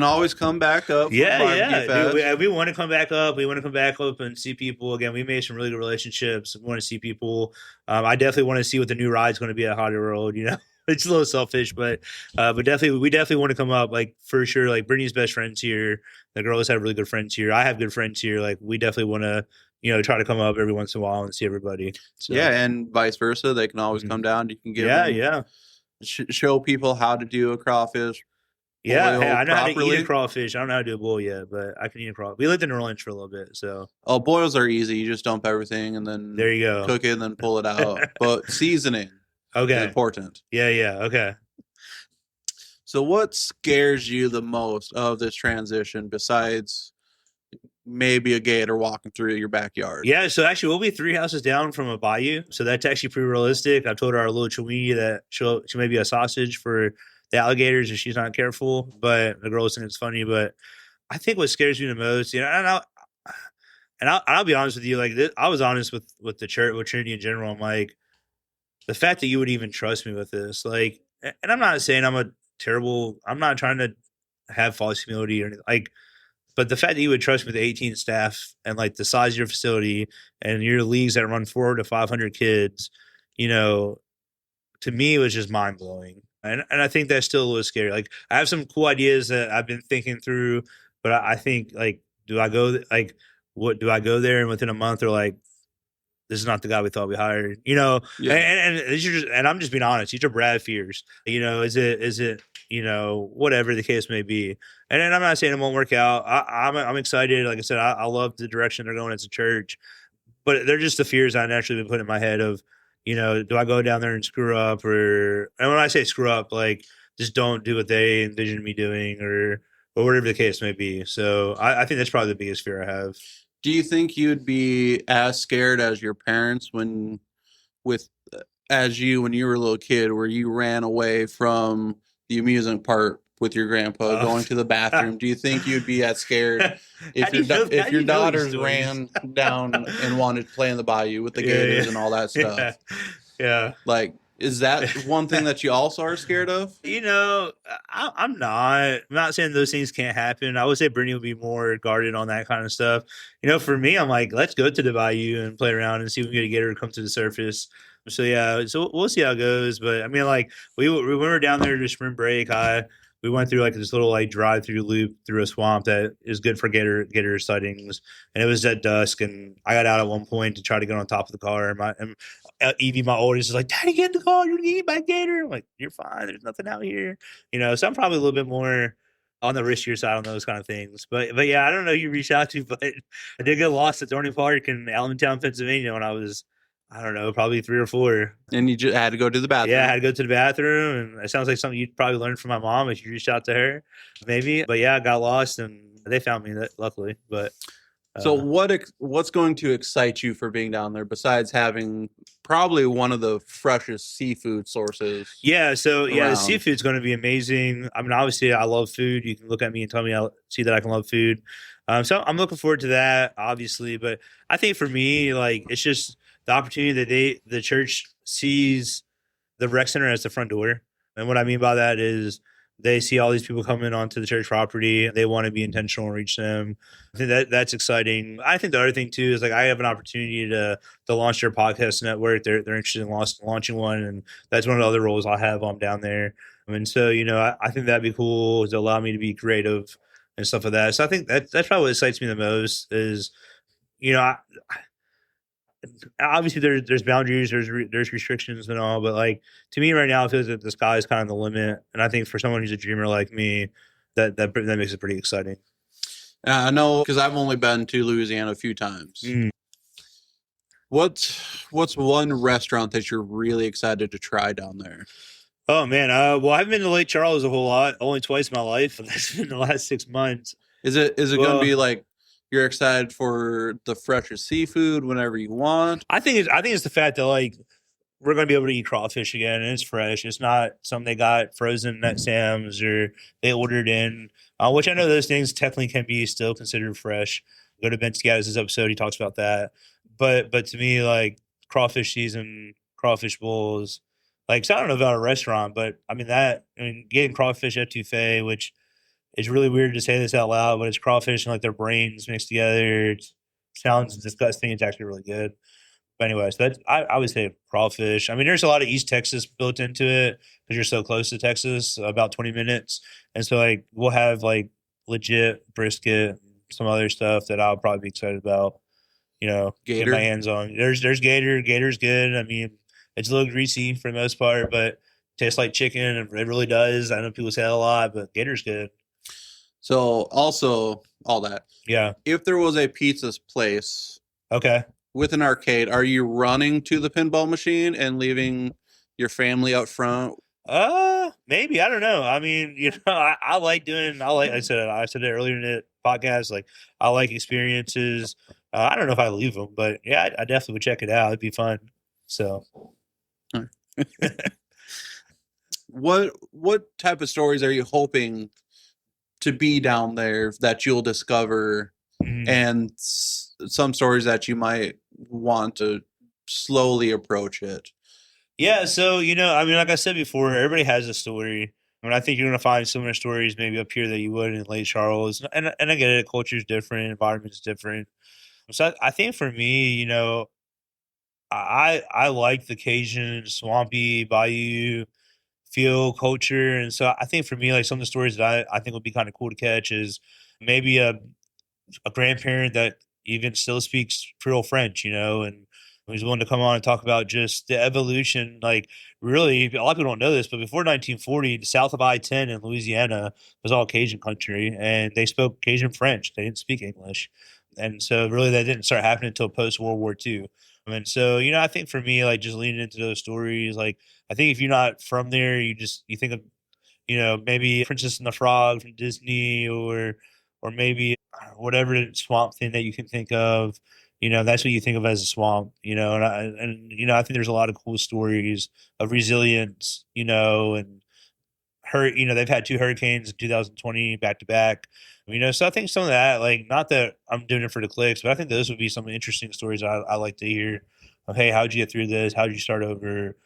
always come back up. Yeah. Dude, we want to come back up. We want to come back up and see people again. We made some really good relationships. We want to see people. I definitely want to see what the new ride's going to be at Hollywood Road. You know, it's a little selfish, but we definitely want to come up, like, for sure. Like, Brittany's best friends here. The girls have really good friends here. I have good friends here. Like, we definitely want to, you know, try to come up every once in a while and see everybody. So. Yeah, and vice versa. They can always come down. You can give show people how to do a crawfish. Yeah, hey, I know how to eat a crawfish. I don't know how to do a boil yet, but I can eat a crawfish. We lived in New Orleans for a little bit, so. Oh, boils are easy. You just dump everything and then there you go. Cook it and then pull it out. But seasoning is important. Yeah, okay. So what scares you the most of this transition besides maybe a gator walking through your backyard? Yeah, so actually we'll be 3 houses down from a bayou, so that's actually pretty realistic. I told our little Chiweenie that she may be a sausage for the alligators if she's not careful, but the girls think it's funny. But I think what scares me the most, you know, and I'll be honest with you, like this, I was honest with the church, with Trinity in general. I'm like, the fact that you would even trust me with this, like, and I'm not saying I'm not trying to have false humility or anything, like, but the fact that you would trust me with 18 staff and like the size of your facility and your leagues that run 400 to 500 kids, you know, to me it was just mind blowing. And I think that's still a little scary. Like, I have some cool ideas that I've been thinking through, but I think, like, do I go there and within a month they're like, this is not the guy we thought we hired, you know. Yeah. And these are just, and I'm just being honest, these are Brad fears, you know. Is it you know, whatever the case may be. And then I'm not saying it won't work out. I'm excited. Like I said, I love the direction they're going as a church, but they're just the fears I naturally been put in my head of, you know, do I go down there and screw up, or, and when I say screw up, like just don't do what they envision me doing, or whatever the case may be. So I think that's probably the biggest fear I have. Do you think you'd be as scared as your parents when you were a little kid, where you ran away from the amusement park with your grandpa going to the bathroom? Do you think you'd be as scared if your daughters ran down and wanted to play in the bayou with the gators and all that stuff? Yeah. Like, is that one thing that you also are scared of? You know, I'm not saying those things can't happen. I would say Brittany would be more guarded on that kind of stuff. You know, for me, I'm like, let's go to the bayou and play around and see if we can get her to come to the surface. So yeah, so we'll see how it goes. But I mean, like when we were down there to spring break, we went through like this little like drive-through loop through a swamp that is good for gator sightings, and it was at dusk. And I got out at one point to try to get on top of the car, and Evie, my oldest, is like, "Daddy, get in the car. You're gonna get eaten by a gator." I'm like, "You're fine. There's nothing out here." You know, so I'm probably a little bit more on the riskier side on those kind of things. But yeah, I don't know who you reached out to, but I did get lost at Thorny Park in Allentown, Pennsylvania when I was, I don't know, probably 3 or 4. And you just had to go to the bathroom. Yeah, I had to go to the bathroom, and it sounds like something you'd probably learned from my mom if you reached out to her, maybe. But yeah, I got lost, and they found me, luckily. But so what's going to excite you for being down there besides having probably one of the freshest seafood sources? Yeah, so yeah, the around? seafood's going to be amazing. I mean, obviously, I love food. You can look at me and tell me I see that I can love food. So I'm looking forward to that, obviously. But I think for me, like, it's just the opportunity that the church sees the rec center as the front door. And what I mean by that is they see all these people coming onto the church property. They want to be intentional and reach them. I think that's exciting. I think the other thing too is like I have an opportunity to launch their podcast network. They're interested in launching one, and that's one of the other roles I have while I'm down there. And so, you know, I think that'd be cool to allow me to be creative and stuff like that. So I think that's probably what excites me the most is, you know, obviously there's boundaries, there's restrictions and all, but like to me right now, it feels like the sky is kind of the limit. And I think for someone who's a dreamer like me, that makes it pretty exciting. I know, because I've only been to Louisiana a few times. What's one restaurant that you're really excited to try down there? Oh man, well, I haven't been to Lake Charles a whole lot, only twice in my life. That's been the last 6 months. Is it going to be like you're excited for the freshest seafood whenever you want? I think it's the fact that like we're going to be able to eat crawfish again, and it's fresh. It's not something they got frozen at Sam's or they ordered in, which I know those things technically can be still considered fresh. Go to Ben Scatters' episode; he talks about that. But to me, like crawfish season, crawfish bowls. Like, so I don't know about a restaurant, but I mean getting crawfish etouffee, which is really weird to say this out loud, but it's crawfish and like their brains mixed together. It sounds disgusting. It's actually really good. But anyway, so I would say crawfish. I mean, there's a lot of East Texas built into it because you're so close to Texas, about 20 minutes. And so like we'll have like legit brisket, some other stuff that I'll probably be excited about. You know, Gator. get my hands on. There's gator. Gator's good. I mean, it's a little greasy for the most part, but tastes like chicken. It really does. I know people say that a lot, but Gator's good. So also all that. Yeah. If there was a pizza place, okay, with an arcade, are you running to the pinball machine and leaving your family out front? Maybe, I don't know. I mean, you know, I said it earlier in the podcast. Like, I like experiences. I don't know if I leave them, but yeah, I definitely would check it out. It'd be fun. So, what type of stories are you hoping to be down there that you'll discover, and some stories that you might want to slowly approach it? Yeah, so, you know, I mean, like I said before, everybody has a story. I mean, I think you're going to find similar stories maybe up here that you would in Lake Charles. And I get it, culture's different, environment's different. So I think for me, you know, I like the Cajun, swampy, bayou feel, culture. And so I think for me, like some of the stories that I think would be kind of cool to catch is maybe a grandparent that even still speaks Creole French, you know, and He's willing to come on and talk about just the evolution. Like, really, a lot of people don't know this, but before 1940, the south of I-10 in Louisiana was all Cajun country, and they spoke Cajun French. They didn't speak English. And so, really, that didn't start happening until post World War II. And so, I think for me, like, just leaning into those stories, like, I think if you're not from there, you think of, maybe Princess and the Frog from Disney, or maybe whatever swamp thing that you can think of. That's what you think of as a swamp. I think there's a lot of cool stories of resilience. And they've had two hurricanes in 2020 back to back. So I think some of that, like, not that I'm doing it for the clicks, but I think those would be some interesting stories I like to hear. Of, hey, how'd you get through this? How'd you start over?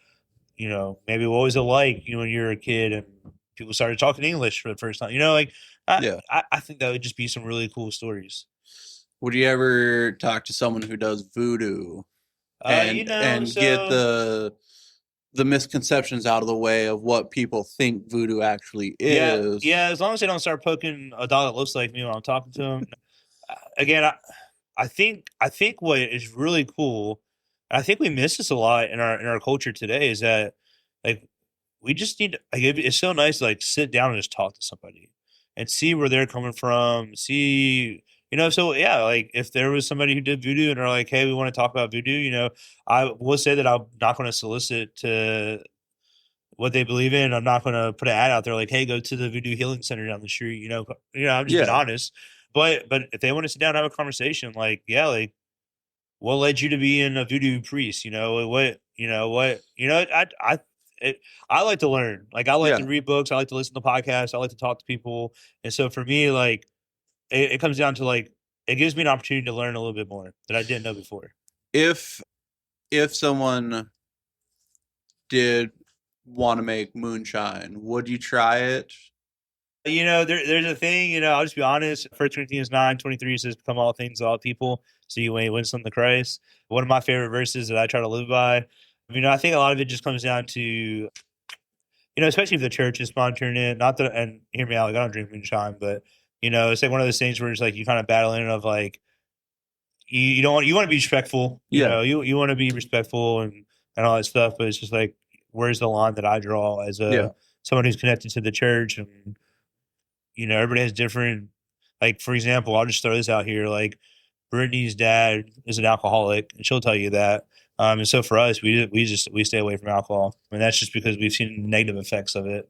Maybe what was it like, when you were a kid and people started talking English for the first time? Like, I think that would just be some really cool stories. Would you ever talk to someone who does voodoo and get the misconceptions out of the way of what people think voodoo actually is? Yeah, as long as they don't start poking a doll that looks like me when I'm talking to them. Again, I think what is really cool, and I think we miss this a lot in our culture today, is that, like, we just need like, it's so nice to, like, sit down and just talk to somebody and see where they're coming from. See, so yeah, like, if there was somebody who did voodoo and they're like, hey, we want to talk about voodoo, I will say that I'm not going to solicit to what they believe in. I'm not going to put an ad out there like, hey, go to the Voodoo Healing Center down the street. I'm just being honest. But if they want to sit down and have a conversation, like, yeah, like, what led you to being a voodoo priest? I like to learn. Like, I like to read books. I like to listen to podcasts. I like to talk to people. And so for me, like, it comes down to, like, it gives me an opportunity to learn a little bit more that I didn't know before. If someone did want to make moonshine, would you try it? There's a thing, I'll just be honest. 1 Corinthians 9:23 says, become all things to all people, so you may win some to Christ. One of my favorite verses that I try to live by. I think a lot of it just comes down to, especially if the church is sponsoring it. Not that, and hear me out, like, I don't drink moonshine, but, it's like one of those things where it's like you kind of battling of, like, you want to be respectful. You want to be respectful and all that stuff, but it's just like, where's the line that I draw as someone who's connected to the church? And everybody has different, like, for example, I'll just throw this out here. Like, Brittany's dad is an alcoholic, and she'll tell you that. And so for us, we stay away from alcohol. That's just because we've seen negative effects of it.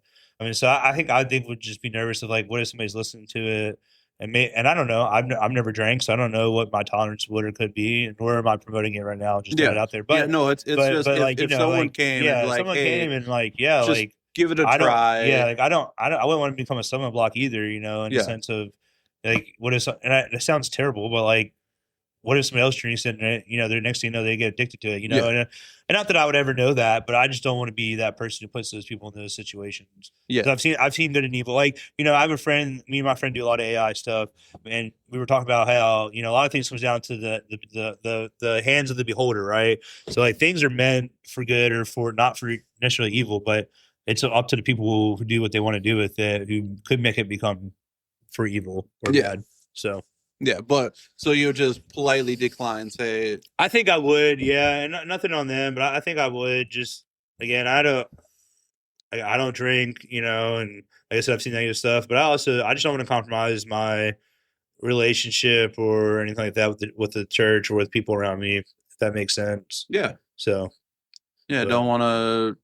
So I think would just be nervous of, like, what if somebody's listening to it, and I don't know. I've never drank, so I don't know what my tolerance would or could be, nor am I promoting it right now. Just put it out there. But no, it's just like, if someone like, came, and like, someone hey, came and, like, yeah, like, give it a try. Like, I wouldn't want to become a stumbling block either. In the sense of, like, what is, it sounds terrible, but, like, what if somebody else drinks it and, the next thing you know, they get addicted to it, and not that I would ever know that, but I just don't want to be that person who puts those people in those situations. Yeah. I've seen good and evil. Like, I have a friend, me and my friend do a lot of AI stuff, and we were talking about how, a lot of things comes down to the hands of the beholder, right? So, like, things are meant for good or for not for necessarily evil, but it's up to the people who do what they want to do with it, who could make it become for evil or bad. So. Yeah, but so you just politely decline, say, I think I would, yeah, and nothing on them, but I think I would. Just, again, I don't drink, and like I said, I've seen negative stuff, but I just don't want to compromise my relationship or anything like that with the church or with people around me, if that makes sense. Yeah. So. Yeah, don't want to.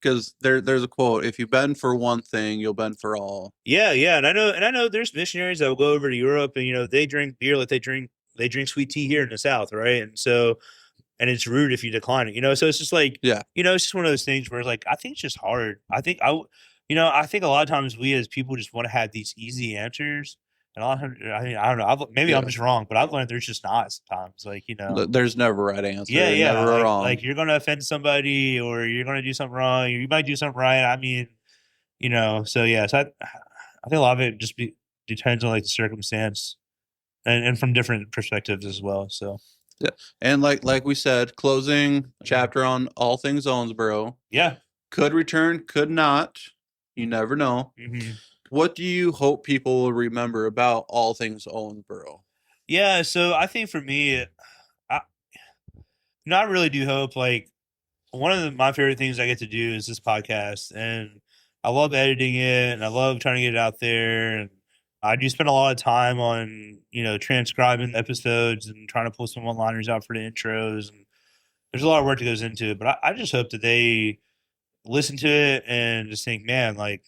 Because there's a quote: "If you bend for one thing, you'll bend for all." Yeah, and I know there's missionaries that will go over to Europe and they drink beer like they drink sweet tea here in the South, right? And so, and it's rude if you decline it, So it's just like, it's just one of those things where, like, I think it's just hard. I think I think a lot of times we as people just want to have these easy answers. And I don't know. Maybe I'm just wrong, but I've learned there's just not sometimes. Like, there's never a right answer. Yeah. Never wrong. Like, you're going to offend somebody or you're going to do something wrong. Or you might do something right. So yeah. So I think a lot of it just depends on, like, the circumstance and from different perspectives as well. So. Yeah. And like we said, closing chapter on All Things Owensboro. Yeah. Could return, could not. You never know. Mm-hmm. What do you hope people will remember about All Things Owensboro? Yeah, so I think for me, I really do hope, like, one of my favorite things I get to do is this podcast, and I love editing it, and I love trying to get it out there, and I do spend a lot of time on transcribing episodes and trying to pull some one-liners out for the intros, and there's a lot of work that goes into it. But I just hope that they listen to it and just think, man, like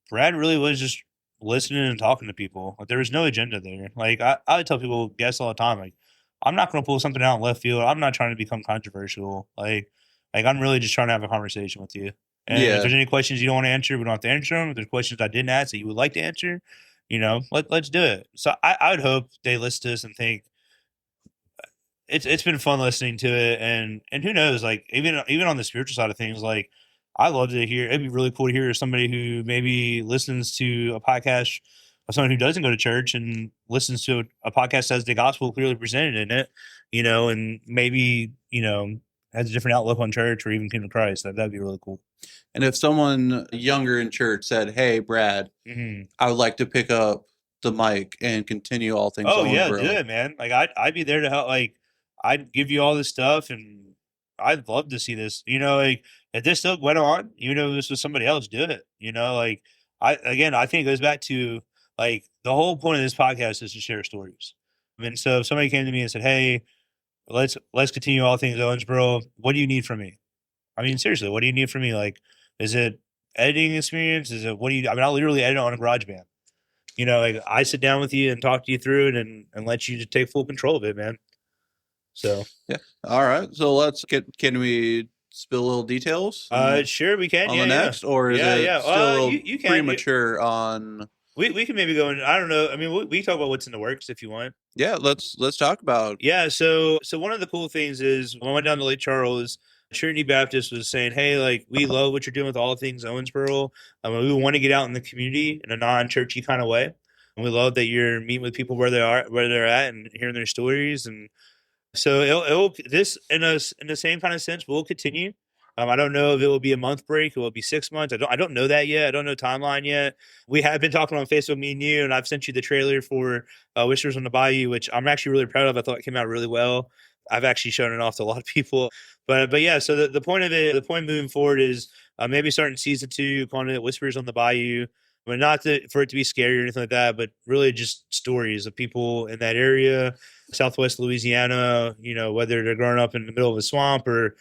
Brad really was just listening and talking to people. Like there was no agenda there. Like I tell people, guests all the time, like I'm not going to pull something out in left field. I'm not trying to become controversial. Like I'm really just trying to have a conversation with you. And if there's any questions you don't want to answer, we don't have to answer them. If there's questions I didn't ask that you would like to answer, let's do it. So I would hope they listen to this and think it's been fun listening to it, and who knows, like even on the spiritual side of things, like I love to hear. It'd be really cool to hear somebody who maybe listens to a podcast of someone who doesn't go to church and listens to a podcast that has the gospel clearly presented in it, and maybe has a different outlook on church or even Kingdom of Christ. That'd be really cool. And if someone younger in church said, "Hey, Brad, I would like to pick up the mic and continue All Things Owensboro," do it, man. Like I'd be there to help. Like I'd give you all this stuff, and I'd love to see this. Like if this still went on, even if this was somebody else, do it. Like I think it goes back to like the whole point of this podcast is to share stories. And so if somebody came to me and said, "Hey, let's continue All Things Owensboro. What do you need from me?" I mean, seriously, what do you need from me? Like, is it editing experience? Is it what do you? I mean, I'll literally edit on a GarageBand. Like I sit down with you and talk to you through it and let you just take full control of it, man. So yeah, all right. So let's get. Can we spill little details? Sure, we can. On the next, or is it still you can, premature on? We can maybe go in. I don't know. I mean, we can talk about what's in the works if you want. Yeah, let's talk about. Yeah. So one of the cool things is when I went down to Lake Charles, Trinity Baptist was saying, "Hey, like we love what you're doing with All Things Owensboro. We want to get out in the community in a non-churchy kind of way, and we love that you're meeting with people where they're at, and hearing their stories." And so it'll this in the same kind of sense will continue. I don't know if it will be a month break. It will be 6 months. I don't know that yet. I don't know timeline yet. We have been talking on Facebook, me and you, and I've sent you the trailer for Whispers on the Bayou, which I'm actually really proud of. I thought it came out really well. I've actually shown it off to a lot of people. But yeah, so the point of it, the point moving forward is maybe starting season 2, calling it Whispers on the Bayou. I mean, not for it to be scary or anything like that, but really just stories of people in that area, Southwest Louisiana, whether they're growing up in the middle of a swamp or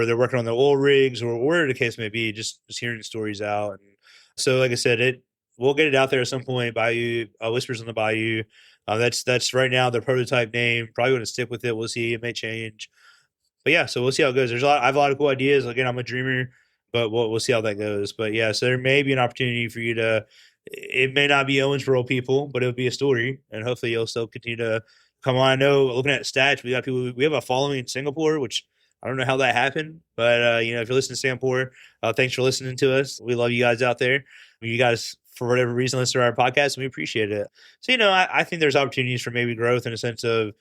they're working on their oil rigs or whatever the case may be, just hearing stories out. And so, like I said, we'll get it out there at some point. Bayou, Whispers on the Bayou. That's right now their prototype name. Probably going to stick with it. We'll see. It may change. But yeah, so we'll see how it goes. I have a lot of cool ideas. Again, I'm a dreamer, but we'll see how that goes. But yeah, so there may be an opportunity for you to. It may not be Owensboro people, but it'll be a story, and hopefully you'll still continue to come on. I know looking at stats, we got people. We have a following in Singapore, which I don't know how that happened, but if you're listening to Singapore, thanks for listening to us. We love you guys out there. You guys, for whatever reason, listen to our podcast, and we appreciate it. So I think there's opportunities for maybe growth in a sense of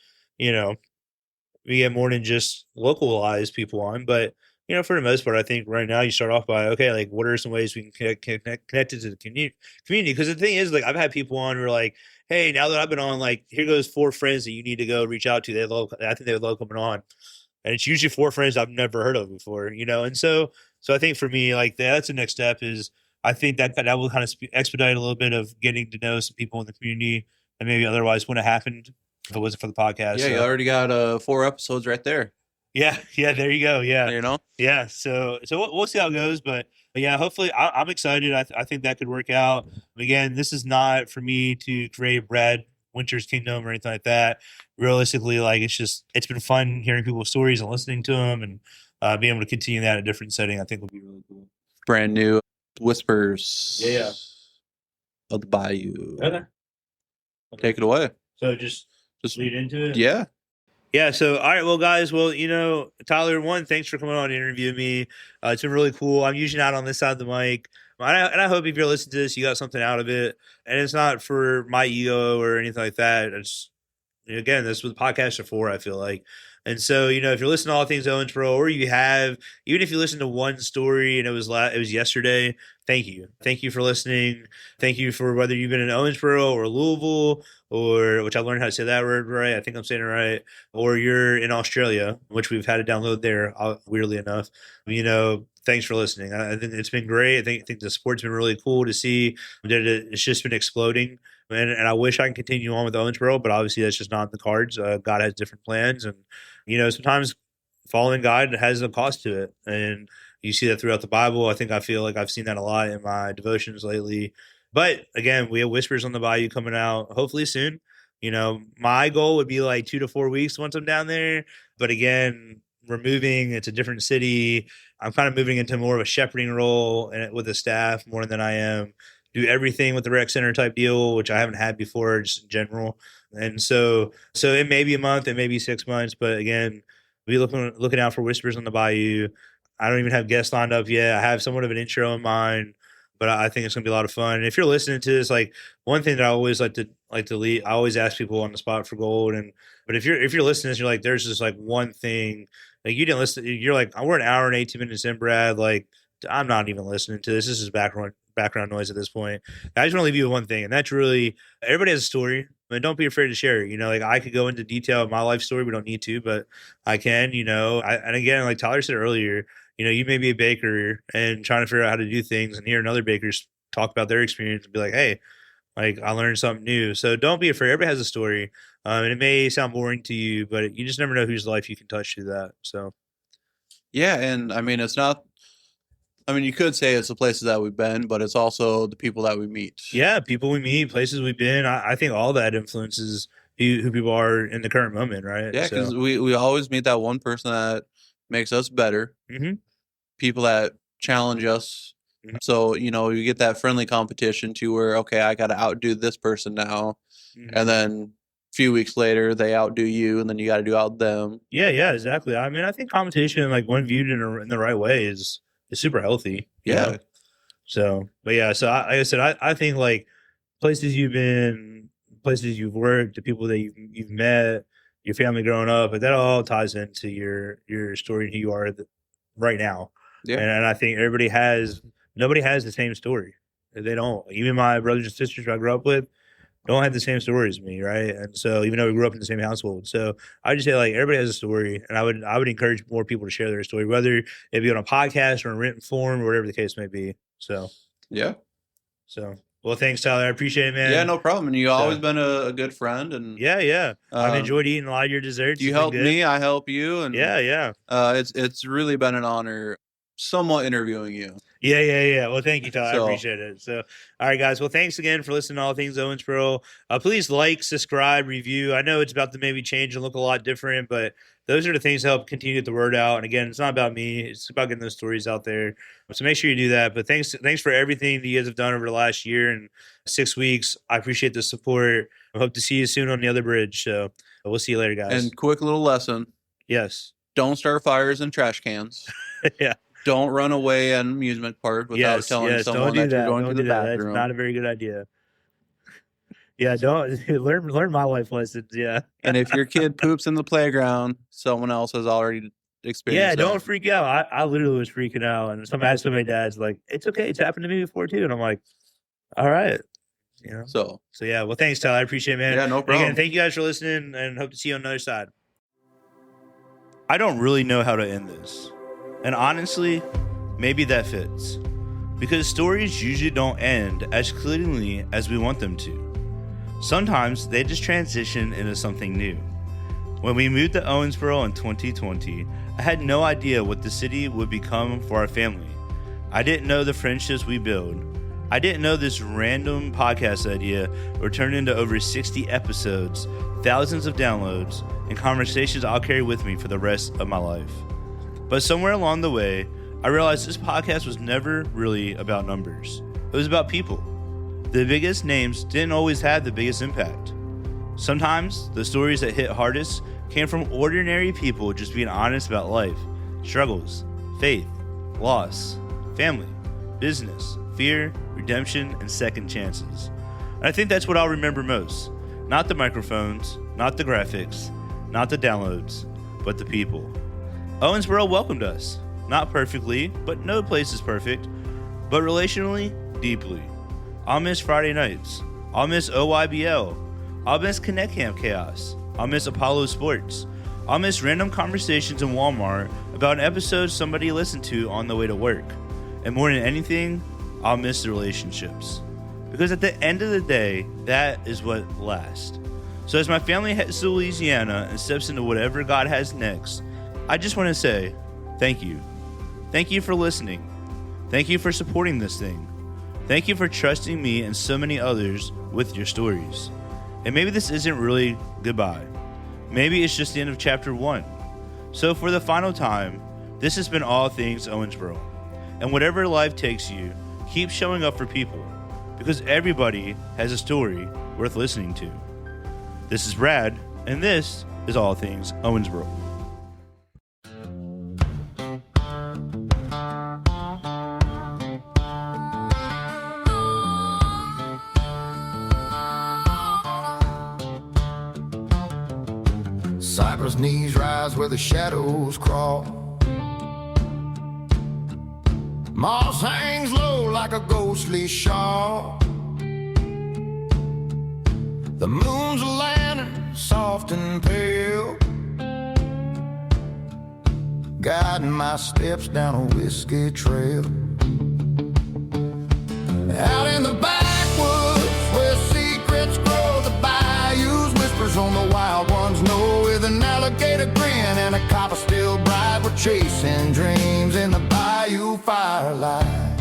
we get more than just localized people on, but for the most part, I think right now you start off by, okay, like what are some ways we can connect it to the community? Because the thing is, like I've had people on who are like, hey, now that I've been on, like here goes 4 friends that you need to go reach out to. I think they would love coming on, and it's usually 4 friends I've never heard of before, and so I think for me, like that's the next step is I think that will kind of expedite a little bit of getting to know some people in the community that maybe otherwise wouldn't have happened if it wasn't for the podcast. Yeah, so. You already got 4 episodes right there. Yeah, there you go. Yeah, Yeah. So we'll see how it goes, but yeah, hopefully I'm excited. I think that could work out. Again, this is not for me to create Brad Winter's Kingdom or anything like that. Realistically, like it's been fun hearing people's stories and listening to them, and being able to continue that in a different setting, I think would be really cool. Brand new Whispers. Yeah. Of the Bayou. Okay. Take it away. So just lead into it. Yeah. Yeah. So, all right. Well, guys, Tyler, thanks for coming on to interview me. It's been really cool. I'm usually not on this side of the mic. And I hope if you're listening to this, you got something out of it. And it's not for my ego or anything like that. It's, again, this is what podcasts are for, I feel like. And so, if you're listening to All Things Owensboro, or even if you listen to one story and it was yesterday, thank you. Thank you for listening. Thank you for whether you've been in Owensboro or Louisville, or which I learned how to say that word right. I think I'm saying it right. Or you're in Australia, which we've had to download there, weirdly enough. Thanks for listening. I think it's been great. I think the support's been really cool to see that it's just been exploding. And I wish I can continue on with Owensboro, but obviously that's just not in the cards. God has different plans. And, sometimes following God has a cost to it. And you see that throughout the Bible. I feel like I've seen that a lot in my devotions lately. But again, we have Whispers on the Bayou coming out hopefully soon. My goal would be like 2 to 4 weeks once I'm down there. But again, we're moving. It's a different city. I'm kind of moving into more of a shepherding role and with the staff more than I am do everything with the rec center type deal, which I haven't had before just in general. And so it may be a month, it may be 6 months, but again, be looking out for Whispers on the Bayou. I don't even have guests lined up yet. I have somewhat of an intro in mind, but I think it's going to be a lot of fun. And if you're listening to this, like one thing that I always like to lead, I always ask people on the spot for gold. But if you're listening to this, you're like, there's just like one thing, like you didn't listen. You're like, we're an hour and 18 minutes in, Brad. Like, I'm not even listening to this. This is background noise at this point. I just want to leave you with one thing, and that's really everybody has a story. But don't be afraid to share it. Like I could go into detail of my life story. We don't need to, but I can. And again, like Tyler said earlier, you may be a baker and trying to figure out how to do things, and hear another bakers talk about their experience and be like, hey, like I learned something new. So don't be afraid. Everybody has a story, and it may sound boring to you, but you just never know whose life you can touch through that. So yeah, and I mean it's not. I mean, you could say it's the places that we've been, but it's also the people that we meet. Yeah, people we meet, places we've been. I think all that influences who people are in the current moment, right? Yeah, because we always meet that one person that makes us better. Mm-hmm. People that challenge us. Mm-hmm. So, you get that friendly competition to where, okay, I got to outdo this person now. Mm-hmm. And then a few weeks later, they outdo you, and then you got to out them. Yeah, exactly. I mean, I think competition, like when viewed in the right way, is super healthy. Yeah. So, but yeah, so like I said, I think like places you've been, places you've worked, the people that you've met, your family growing up, but that all ties into your story and who you are right now. Yeah. And I think nobody has the same story. They don't. Even my brothers and sisters who I grew up with don't have the same story as me, right? And so even though we grew up in the same household, so I just say like everybody has a story, and I would encourage more people to share their story, whether it be on a podcast or in written form or whatever the case may be. So yeah. So well, thanks, Tyler. I appreciate it, man. Yeah, no problem. And you've always been a good friend, and yeah. I've enjoyed eating a lot of your desserts. You help me, I help you, and yeah. It's really been an honor, somewhat interviewing you. Yeah. Well, thank you, Tyler. I appreciate it. So, all right, guys. Well, thanks again for listening to All Things Owensboro. Please like, subscribe, review. I know it's about to maybe change and look a lot different, but those are the things that help continue to get the word out. And again, it's not about me. It's about getting those stories out there. So make sure you do that. But thanks for everything that you guys have done over the last year and 6 weeks. I appreciate the support. I hope to see you soon on the other bridge. So we'll see you later, guys. And quick little lesson. Yes. Don't start fires in trash cans. Yeah. Don't run away at an amusement park without telling someone that you're going to the bathroom. That's not a very good idea. Yeah, don't learn my life lessons. Yeah. And if your kid poops in the playground, someone else has already experienced that. Don't freak out. I literally was freaking out, and my dad's like, "It's okay. It's happened to me before too." And I'm like, "All right." So yeah. Well, thanks, Tyler. I appreciate it, man. Yeah, no problem. Again, thank you guys for listening, and hope to see you on the other side. I don't really know how to end this. And honestly, maybe that fits. Because stories usually don't end as cleanly as we want them to. Sometimes they just transition into something new. When we moved to Owensboro in 2020, I had no idea what the city would become for our family. I didn't know the friendships we build. I didn't know this random podcast idea would turn into over 60 episodes, thousands of downloads, and conversations I'll carry with me for the rest of my life. But somewhere along the way, I realized this podcast was never really about numbers. It was about people. The biggest names didn't always have the biggest impact. Sometimes the stories that hit hardest came from ordinary people just being honest about life, struggles, faith, loss, family, business, fear, redemption, and second chances. And I think that's what I'll remember most. Not the microphones, not the graphics, not the downloads, but the people. Owensboro welcomed us. Not perfectly, but no place is perfect. but relationally, deeply. I'll miss Friday nights. I'll miss OYBL. I'll miss Connect Camp chaos. I'll miss Apollo Sports. I'll miss random conversations in Walmart about an episode somebody listened to on the way to work. And more than anything, I'll miss the relationships. Because at the end of the day, that is what lasts. So as my family heads to Louisiana and steps into whatever God has next, I just want to say thank you. Thank you for listening. Thank you for supporting this thing. Thank you for trusting me and so many others with your stories. And maybe this isn't really goodbye. Maybe it's just the end of chapter 1. So for the final time, this has been All Things Owensboro. And whatever life takes you, keep showing up for people, because everybody has a story worth listening to. This is Brad, and this is All Things Owensboro. Cypress knees rise where the shadows crawl. Moss hangs low like a ghostly shawl. The moon's a lantern, soft and pale, guiding my steps down a whiskey trail. Out in the backwoods where secrets grow, the bayous, whispers on the wild ones know. With an alligator grin and a copper still bright, we're chasing dreams in the bayou firelight.